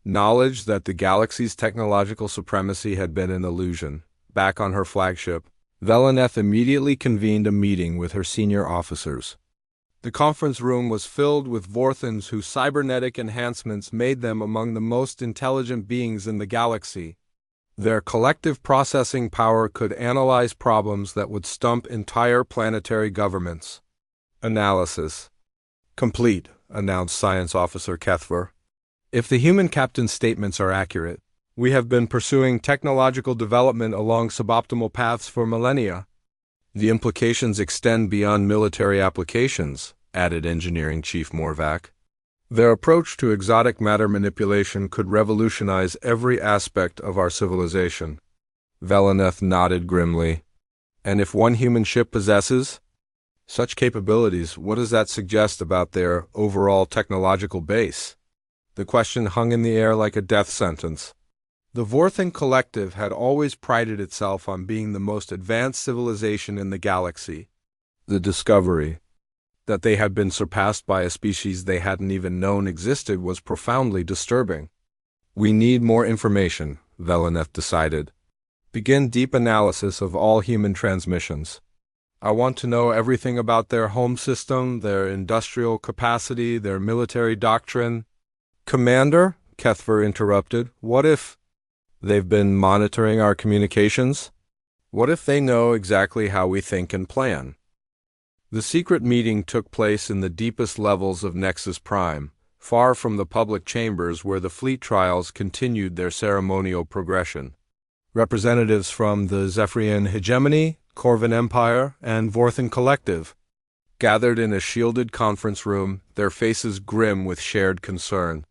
knowledge that the galaxy's technological supremacy had been an illusion. Back on her flagship, Villeneuve immediately convened a meeting with her senior officers. The conference room was filled with Vorthans whose cybernetic enhancements made them among the most intelligent beings in the galaxy. Their collective processing power could analyze problems that would stump entire planetary governments. Analysis complete, announced Science Officer Kethver. If the human captain's statements are accurate, we have been pursuing technological development along suboptimal paths for millennia. The implications extend beyond military applications, added Engineering Chief Morvac. Their approach to exotic matter manipulation could revolutionize every aspect of our civilization. Villeneuve nodded grimly. And if one human ship possesses such capabilities, what does that suggest about their overall technological base? The question hung in the air like a death sentence. The Vorthan Collective had always prided itself on being the most advanced civilization in the galaxy. The discovery that they had been surpassed by a species they hadn't even known existed was profoundly disturbing. We need more information, Villeneuve decided. Begin deep analysis of all human transmissions. I want to know everything about their home system, their industrial capacity, their military doctrine. Commander, Kethver interrupted, what if they've been monitoring our communications? What if they know exactly how we think and plan? The secret meeting took place in the deepest levels of Nexus Prime, far from the public chambers where the fleet trials continued their ceremonial progression. Representatives from the Zephyrian Hegemony, Corvin Empire, and Vorthan Collective gathered in a shielded conference room, their faces grim with shared concern.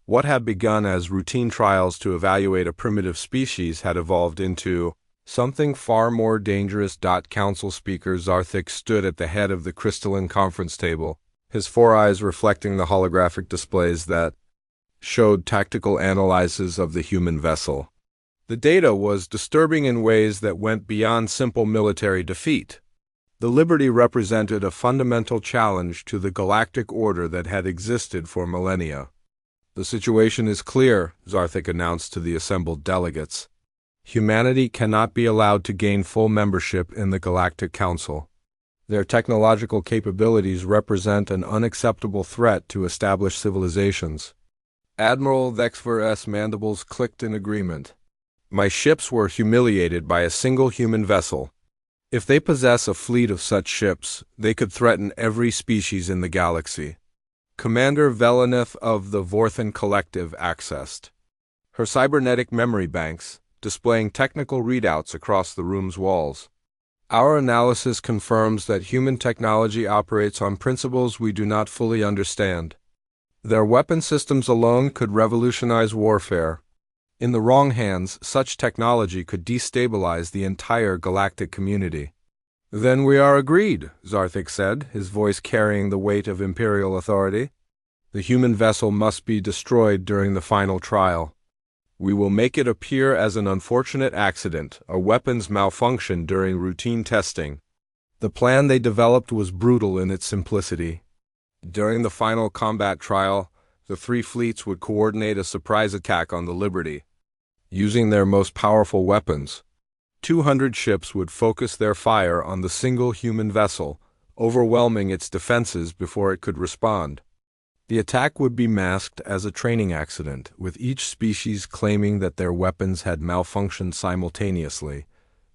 What had begun as routine trials to evaluate a primitive species had evolved into something far more dangerous. Council Speaker Zarthik stood at the head of the crystalline conference table, his four eyes reflecting the holographic displays that showed tactical analyses of the human vessel. The data was disturbing in ways that went beyond simple military defeat. The Liberty represented a fundamental challenge to the galactic order that had existed for millennia. The situation is clear, Zarthik announced to the assembled delegates. Humanity cannot be allowed to gain full membership in the Galactic Council. Their technological capabilities represent an unacceptable threat to established civilizations. Admiral Vexver's mandibles clicked in agreement. My ships were humiliated by a single human vessel. If they possess a fleet of such ships, they could threaten every species in the galaxy. Commander Villeneuve of the Vorthan Collective accessed her cybernetic memory banks, displaying technical readouts across the room's walls. Our analysis confirms that human technology operates on principles we do not fully understand. Their weapon systems alone could revolutionize warfare. In the wrong hands, such technology could destabilize the entire galactic community. Then we are agreed, Zarthik said, his voice carrying the weight of imperial authority. The human vessel must be destroyed during the final trial. We will make it appear as an unfortunate accident, a weapons malfunction during routine testing. The plan they developed was brutal in its simplicity. During the final combat trial, the three fleets would coordinate a surprise attack on the Liberty. Using their most powerful weapons, 200 ships would focus their fire on the single human vessel, overwhelming its defenses before it could respond. The attack would be masked as a training accident, with each species claiming that their weapons had malfunctioned simultaneously.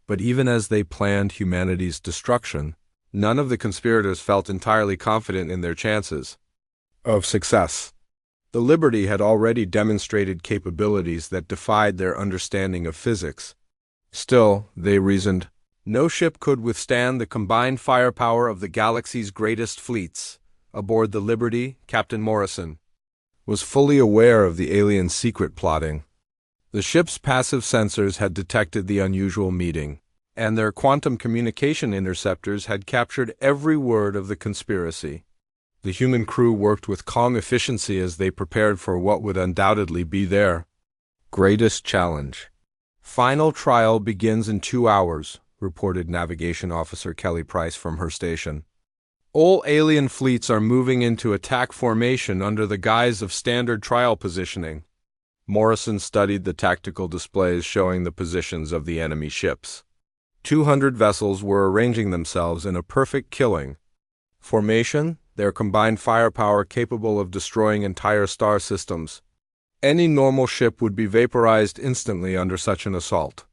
But even as they planned humanity's destruction, none of the conspirators felt entirely confident in their chances of success. The Liberty had already demonstrated capabilities that defied their understanding of physics. Still, they reasoned, no ship could withstand the combined firepower of the galaxy's greatest fleets. Aboard the Liberty, Captain Morrison was fully aware of the alien secret plotting. The ship's passive sensors had detected the unusual meeting, and their quantum communication interceptors had captured every word of the conspiracy. The human crew worked with calm efficiency as they prepared for what would undoubtedly be their greatest challenge. Final trial begins in 2 hours, reported Navigation Officer Kelly Price from her station. All alien fleets are moving into attack formation under the guise of standard trial positioning. Morrison studied the tactical displays showing the positions of the enemy ships. 200 vessels were arranging themselves in a perfect killing formation, their combined firepower capable of destroying entire star systems. Any normal ship would be vaporized instantly under such an assault.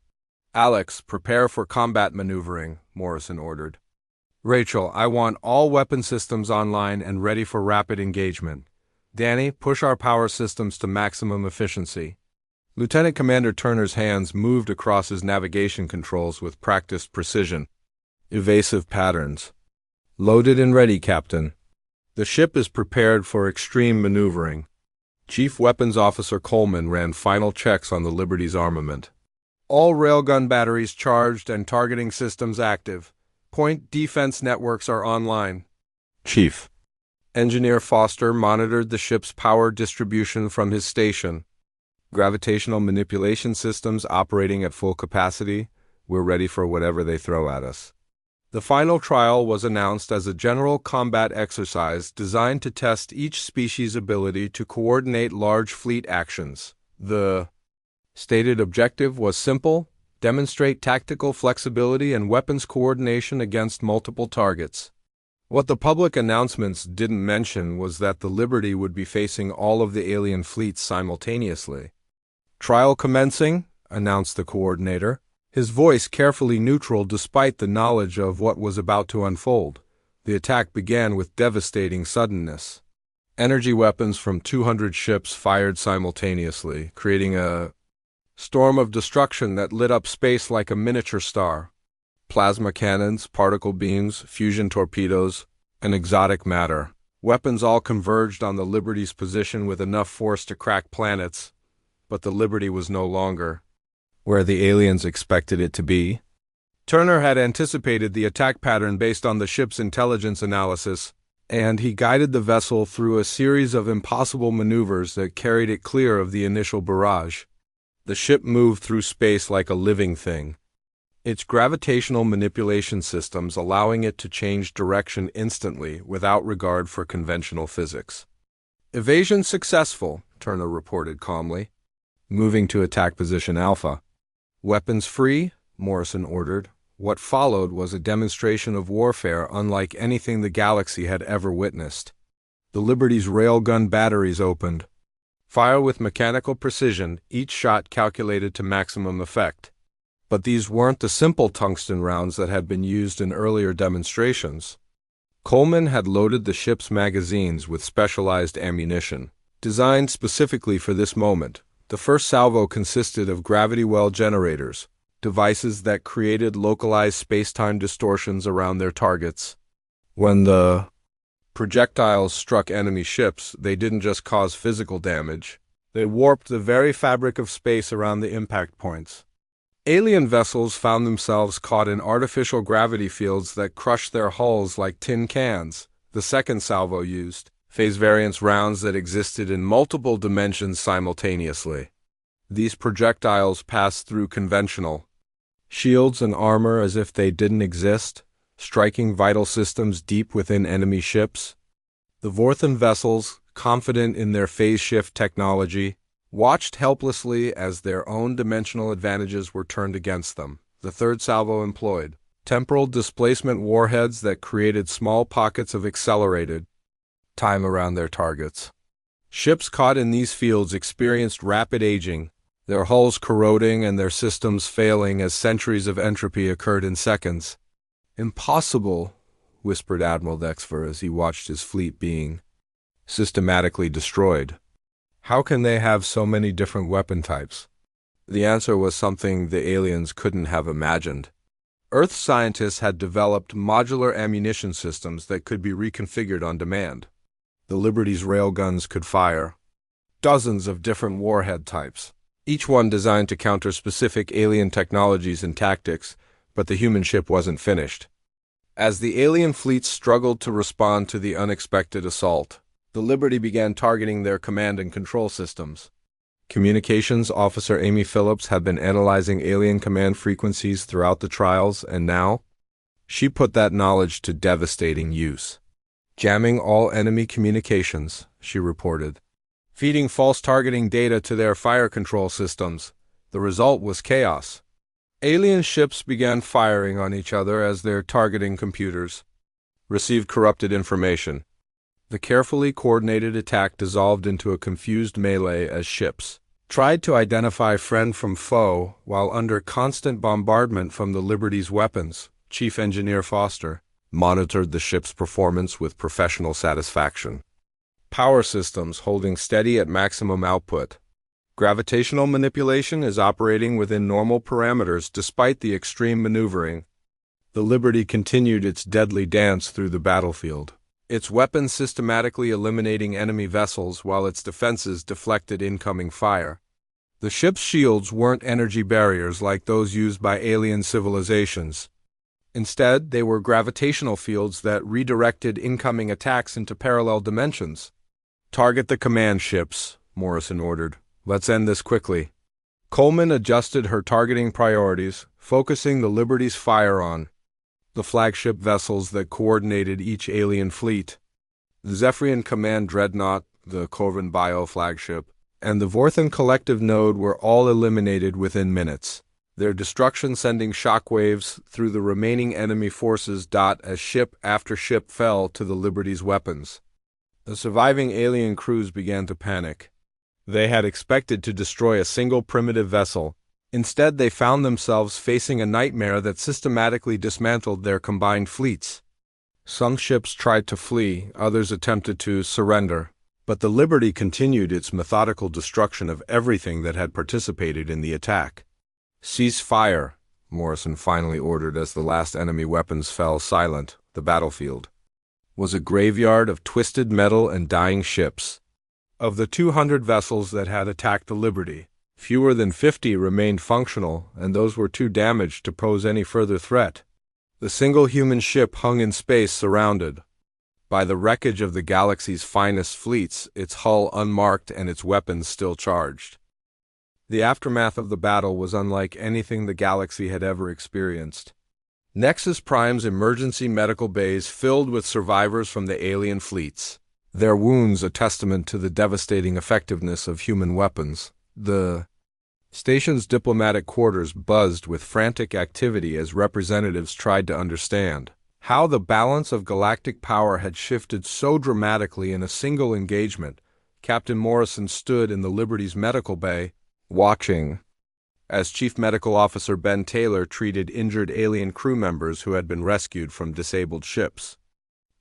Alex, prepare for combat maneuvering, Morrison ordered. Rachel, I want all weapon systems online and ready for rapid engagement. Danny, push our power systems to maximum efficiency. Lieutenant Commander Turner's hands moved across his navigation controls with practiced precision. Evasive patterns. Loaded and ready, Captain. The ship is prepared for extreme maneuvering. Chief Weapons Officer Coleman ran final checks on the Liberty's armament. All railgun batteries charged and targeting systems active. Point defense networks are online. Chief. Engineer Foster monitored the ship's power distribution from his station. Gravitational manipulation systems operating at full capacity. We're ready for whatever they throw at us. The final trial was announced as a general combat exercise designed to test each species' ability to coordinate large fleet actions. The stated objective was simple: demonstrate tactical flexibility and weapons coordination against multiple targets. What the public announcements didn't mention was that the Liberty would be facing all of the alien fleets simultaneously. Trial commencing, announced the coordinator, his voice carefully neutral despite the knowledge of what was about to unfold. The attack began with devastating suddenness. Energy weapons from 200 ships fired simultaneously, creating a storm of destruction that lit up space like a miniature star. Plasma cannons, particle beams, fusion torpedoes, and exotic matter. Weapons all converged on the Liberty's position with enough force to crack planets, but the Liberty was no longer where the aliens expected it to be. Turner had anticipated the attack pattern based on the ship's intelligence analysis, and he guided the vessel through a series of impossible maneuvers that carried it clear of the initial barrage. The ship moved through space like a living thing, its gravitational manipulation systems allowing it to change direction instantly without regard for conventional physics. Evasion successful, Turner reported calmly. Moving to attack position Alpha. Weapons free, Morrison ordered. What followed was a demonstration of warfare unlike anything the galaxy had ever witnessed. The Liberty's railgun batteries opened. Fire with mechanical precision, each shot calculated to maximum effect. But these weren't the simple tungsten rounds that had been used in earlier demonstrations. Coleman had loaded the ship's magazines with specialized ammunition, designed specifically for this moment. The first salvo consisted of gravity well generators, devices that created localized space-time distortions around their targets. When the projectiles struck enemy ships, they didn't just cause physical damage. They warped the very fabric of space around the impact points. Alien vessels found themselves caught in artificial gravity fields that crushed their hulls like tin cans. The second salvo used phase variance rounds that existed in multiple dimensions simultaneously. These projectiles passed through conventional shields and armor as if they didn't exist, striking vital systems deep within enemy ships. The Vorthan vessels, confident in their phase shift technology, watched helplessly as their own dimensional advantages were turned against them. The third salvo employed temporal displacement warheads that created small pockets of accelerated time around their targets. Ships caught in these fields experienced rapid aging, their hulls corroding and their systems failing as centuries of entropy occurred in seconds. "Impossible," whispered Admiral Dexfer as he watched his fleet being systematically destroyed. "How can they have so many different weapon types?" The answer was something the aliens couldn't have imagined. Earth scientists had developed modular ammunition systems that could be reconfigured on demand. The Liberty's railguns could fire dozens of different warhead types, each one designed to counter specific alien technologies and tactics, but the human ship wasn't finished. As the alien fleets struggled to respond to the unexpected assault, the Liberty began targeting their command and control systems. Communications Officer Amy Phillips had been analyzing alien command frequencies throughout the trials, and now she put that knowledge to devastating use. Jamming all enemy communications, she reported. Feeding false targeting data to their fire control systems. The result was chaos. Alien ships began firing on each other as their targeting computers received corrupted information. The carefully coordinated attack dissolved into a confused melee as ships tried to identify friend from foe while under constant bombardment from the Liberty's weapons. Chief Engineer Foster monitored the ship's performance with professional satisfaction. Power systems holding steady at maximum output. Gravitational manipulation is operating within normal parameters despite the extreme maneuvering. The Liberty continued its deadly dance through the battlefield, its weapons systematically eliminating enemy vessels while its defenses deflected incoming fire. The ship's shields weren't energy barriers like those used by alien civilizations. Instead, they were gravitational fields that redirected incoming attacks into parallel dimensions. "Target the command ships," Morrison ordered. "Let's end this quickly." Coleman adjusted her targeting priorities, focusing the Liberty's fire on the flagship vessels that coordinated each alien fleet. The Zephyrian Command Dreadnought, the Corvin Bio flagship, and the Vorthan Collective Node were all eliminated within minutes, their destruction sending shockwaves through the remaining enemy forces. As ship after ship fell to the Liberty's weapons. The surviving alien crews began to panic. They had expected to destroy a single primitive vessel. Instead, they found themselves facing a nightmare that systematically dismantled their combined fleets. Some ships tried to flee, others attempted to surrender, but the Liberty continued its methodical destruction of everything that had participated in the attack. "Cease fire," Morrison finally ordered as the last enemy weapons fell silent. The battlefield was a graveyard of twisted metal and dying ships. Of the 200 vessels that had attacked the Liberty, fewer than 50 remained functional, and those were too damaged to pose any further threat. The single human ship hung in space, surrounded by the wreckage of the galaxy's finest fleets, its hull unmarked and its weapons still charged. The aftermath of the battle was unlike anything the galaxy had ever experienced. Nexus Prime's emergency medical bays filled with survivors from the alien fleets, their wounds a testament to the devastating effectiveness of human weapons. The station's diplomatic quarters buzzed with frantic activity as representatives tried to understand how the balance of galactic power had shifted so dramatically in a single engagement. Captain Morrison stood in the Liberty's medical bay, watching as Chief Medical Officer Ben Taylor treated injured alien crew members who had been rescued from disabled ships.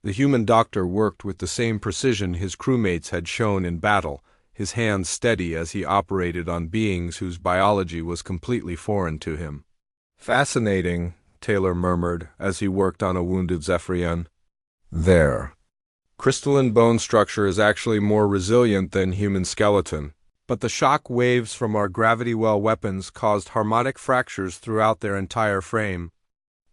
The human doctor worked with the same precision his crewmates had shown in battle, his hands steady as he operated on beings whose biology was completely foreign to him. "Fascinating," Taylor murmured as he worked on a wounded Zephyrian. "Their crystalline bone structure is actually more resilient than human skeleton, but the shock waves from our gravity well weapons caused harmonic fractures throughout their entire frame."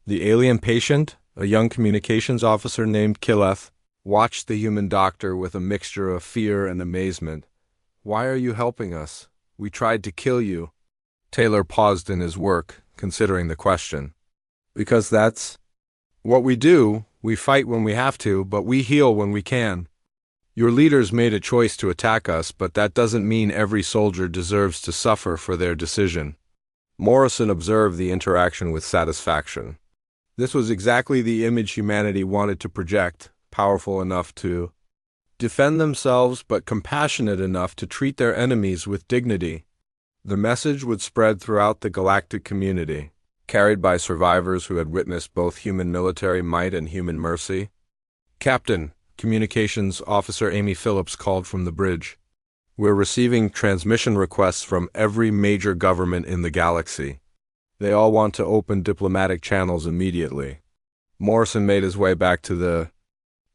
The alien patient, a young communications officer named Killeth, watched the human doctor with a mixture of fear and amazement. "Why are you helping us? We tried to kill you." Taylor paused in his work, considering the question. "Because that's what we do. We fight when we have to, but we heal when we can. Your leaders made a choice to attack us, but that doesn't mean every soldier deserves to suffer for their decision." Morrison observed the interaction with satisfaction. This was exactly the image humanity wanted to project, powerful enough to defend themselves but compassionate enough to treat their enemies with dignity. The message would spread throughout the galactic community, carried by survivors who had witnessed both human military might and human mercy. "Captain," Communications Officer Amy Phillips called from the bridge, "we're receiving transmission requests from every major government in the galaxy. They all want to open diplomatic channels immediately." Morrison made his way back to the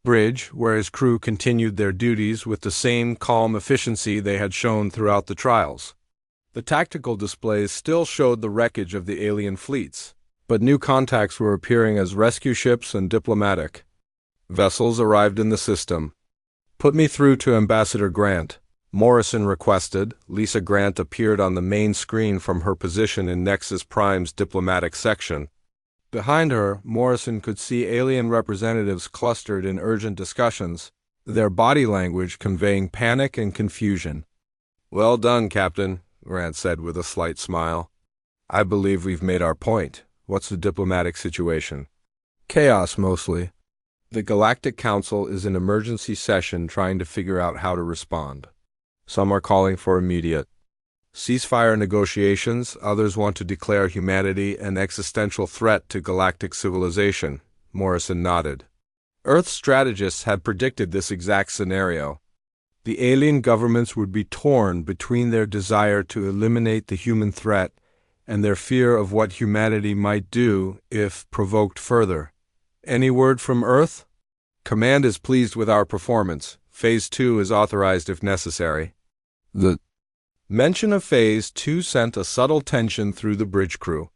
bridge, where his crew continued their duties with the same calm efficiency they had shown throughout the trials. The tactical displays still showed the wreckage of the alien fleets, but new contacts were appearing as rescue ships and diplomatic vessels arrived in the system. "Put me through to Ambassador Grant," Morrison requested. Lisa Grant appeared on the main screen from her position in Nexus Prime's diplomatic section. Behind her, Morrison could see alien representatives clustered in urgent discussions, their body language conveying panic and confusion. "Well done, Captain," Grant said with a slight smile. "I believe we've made our point. What's the diplomatic situation?" "Chaos, mostly. The Galactic Council is in emergency session trying to figure out how to respond. Some are calling for immediate ceasefire negotiations, others want to declare humanity an existential threat to galactic civilization." Morrison nodded. Earth strategists had predicted this exact scenario. The alien governments would be torn between their desire to eliminate the human threat and their fear of what humanity might do if provoked further. "Any word from Earth?" "Command is pleased with our performance. Phase 2 is authorized if necessary." The mention of Phase 2 sent a subtle tension through the bridge crew.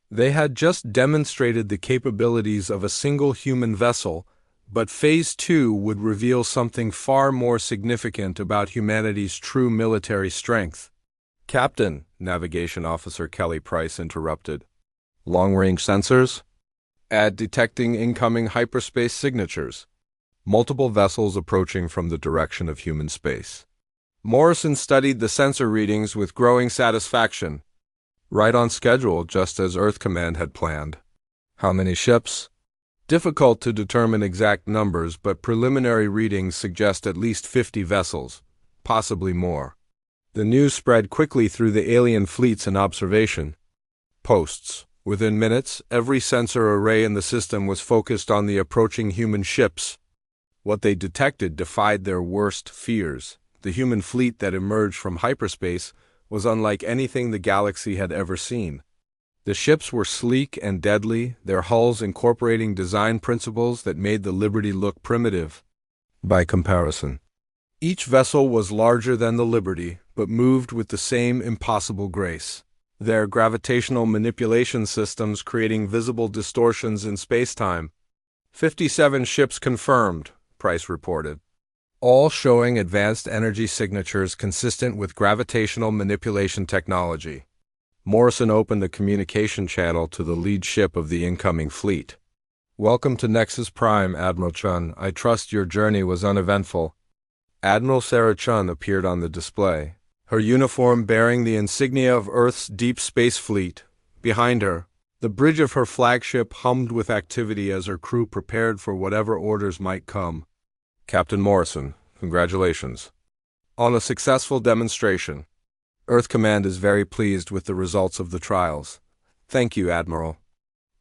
They had just demonstrated the capabilities of a single human vessel, but Phase 2 would reveal something far more significant about humanity's true military strength. "Captain," Navigation Officer Kelly Price interrupted. "Long-range sensors? Add detecting incoming hyperspace signatures. Multiple vessels approaching from the direction of human space." Morrison studied the sensor readings with growing satisfaction. Right on schedule, just as Earth Command had planned. "How many ships?" "Difficult to determine exact numbers, but preliminary readings suggest at least 50 vessels, possibly more." The news spread quickly through the alien fleets in observation posts. Within minutes, every sensor array in the system was focused on the approaching human ships. What they detected defied their worst fears. The human fleet that emerged from hyperspace was unlike anything the galaxy had ever seen. The ships were sleek and deadly, their hulls incorporating design principles that made the Liberty look primitive by comparison. Each vessel was larger than the Liberty, but moved with the same impossible grace, their gravitational manipulation systems creating visible distortions in spacetime. 57 ships confirmed, Price reported, all showing advanced energy signatures consistent with gravitational manipulation technology. Morrison opened the communication channel to the lead ship of the incoming fleet. "Welcome to Nexus Prime, Admiral Chun. I trust your journey was uneventful." Admiral Sarah Chun appeared on the display, her uniform bearing the insignia of Earth's Deep Space Fleet. Behind her, the bridge of her flagship hummed with activity as her crew prepared for whatever orders might come. "Captain Morrison, congratulations on a successful demonstration. Earth Command is very pleased with the results of the trials." "Thank you, Admiral.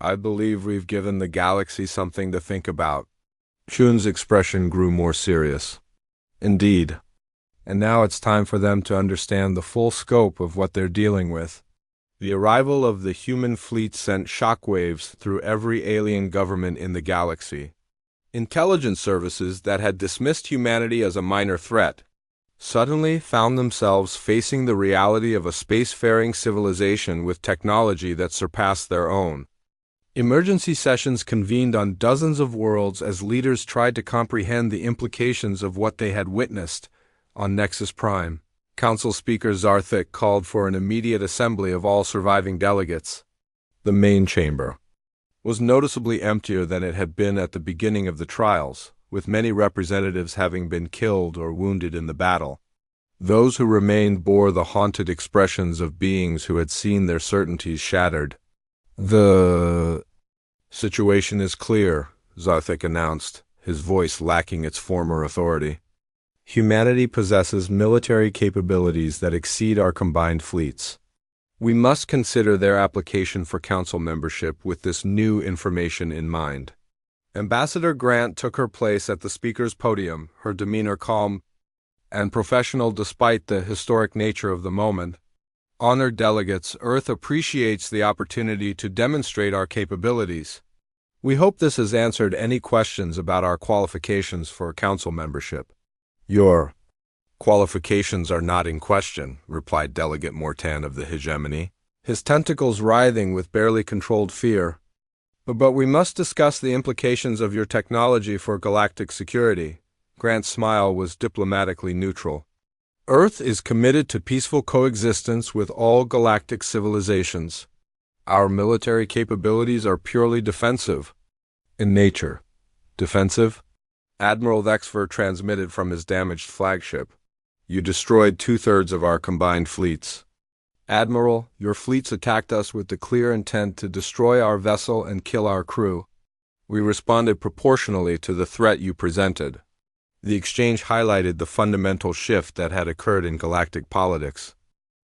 I believe we've given the galaxy something to think about." Chun's expression grew more serious. "Indeed. And now it's time for them to understand the full scope of what they're dealing with." The arrival of the human fleet sent shockwaves through every alien government in the galaxy. Intelligence services that had dismissed humanity as a minor threat suddenly found themselves facing the reality of a spacefaring civilization with technology that surpassed their own. Emergency sessions convened on dozens of worlds as leaders tried to comprehend the implications of what they had witnessed on Nexus Prime. Council Speaker Zarthik called for an immediate assembly of all surviving delegates. The main chamber was noticeably emptier than it had been at the beginning of the trials, with many representatives having been killed or wounded in the battle. Those who remained bore the haunted expressions of beings who had seen their certainties shattered. "The situation is clear," Zarthik announced, his voice lacking its former authority. "Humanity possesses military capabilities that exceed our combined fleets. We must consider their application for council membership with this new information in mind." Ambassador Grant took her place at the speaker's podium, her demeanor calm and professional despite the historic nature of the moment. "Honored delegates, Earth appreciates the opportunity to demonstrate our capabilities. We hope this has answered any questions about our qualifications for council membership." "Your qualifications are not in question," replied Delegate Mortan of the Hegemony, his tentacles writhing with barely controlled fear. "But we must discuss the implications of your technology for galactic security." Grant's smile was diplomatically neutral. Earth is committed to peaceful coexistence with all galactic civilizations. Our military capabilities are purely defensive. In nature. Defensive? Admiral Vexfer transmitted from his damaged flagship. You destroyed 2/3 of our combined fleets. Admiral, your fleets attacked us with the clear intent to destroy our vessel and kill our crew. We responded proportionally to the threat you presented. The exchange highlighted the fundamental shift that had occurred in galactic politics.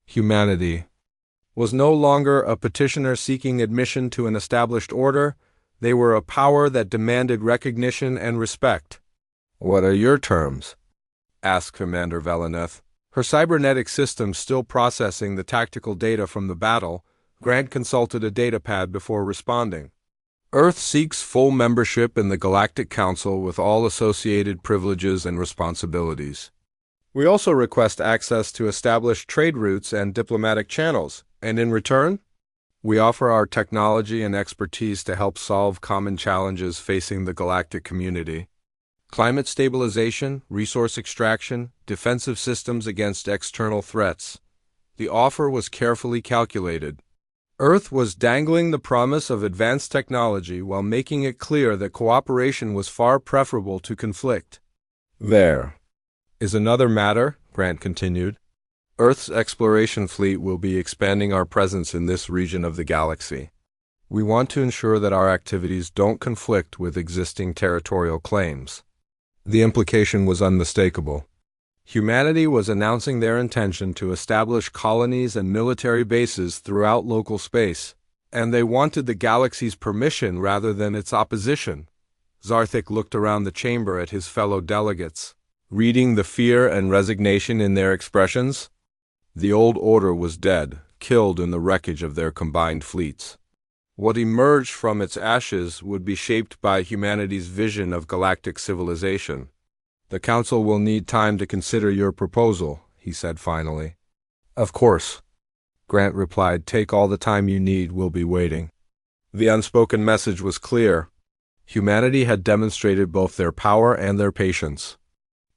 Humanity was no longer a petitioner seeking admission to an established order. They were a power that demanded recognition and respect. What are your terms? Asked Commander Veleneth. Her cybernetic system still processing the tactical data from the battle, Grant consulted a datapad before responding. Earth seeks full membership in the Galactic Council with all associated privileges and responsibilities. We also request access to established trade routes and diplomatic channels, and in return, we offer our technology and expertise to help solve common challenges facing the galactic community. Climate stabilization, resource extraction, defensive systems against external threats. The offer was carefully calculated. Earth was dangling the promise of advanced technology while making it clear that cooperation was far preferable to conflict. There is another matter, Grant continued. Earth's exploration fleet will be expanding our presence in this region of the galaxy. We want to ensure that our activities don't conflict with existing territorial claims. The implication was unmistakable. Humanity was announcing their intention to establish colonies and military bases throughout local space, and they wanted the galaxy's permission rather than its opposition. Zarthik looked around the chamber at his fellow delegates, reading the fear and resignation in their expressions. The old order was dead, killed in the wreckage of their combined fleets. What emerged from its ashes would be shaped by humanity's vision of galactic civilization. The Council will need time to consider your proposal, he said finally. Of course, Grant replied. Take all the time you need, we'll be waiting. The unspoken message was clear. Humanity had demonstrated both their power and their patience.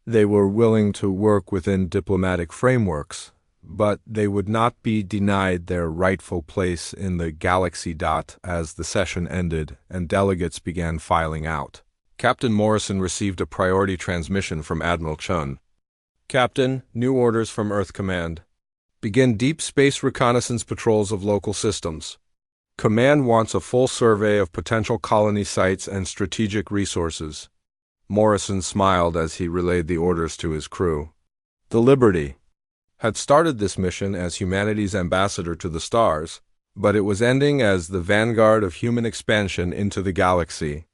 They were willing to work within diplomatic frameworks, but they would not be denied their rightful place in the galaxy. As the session ended and delegates began filing out, Captain Morrison received a priority transmission from Admiral Chun. Captain, new orders from Earth Command. Begin deep space reconnaissance patrols of local systems. Command wants a full survey of potential colony sites and strategic resources. Morrison smiled as he relayed the orders to his crew. The Liberty had started this mission as humanity's ambassador to the stars, but it was ending as the vanguard of human expansion into the galaxy.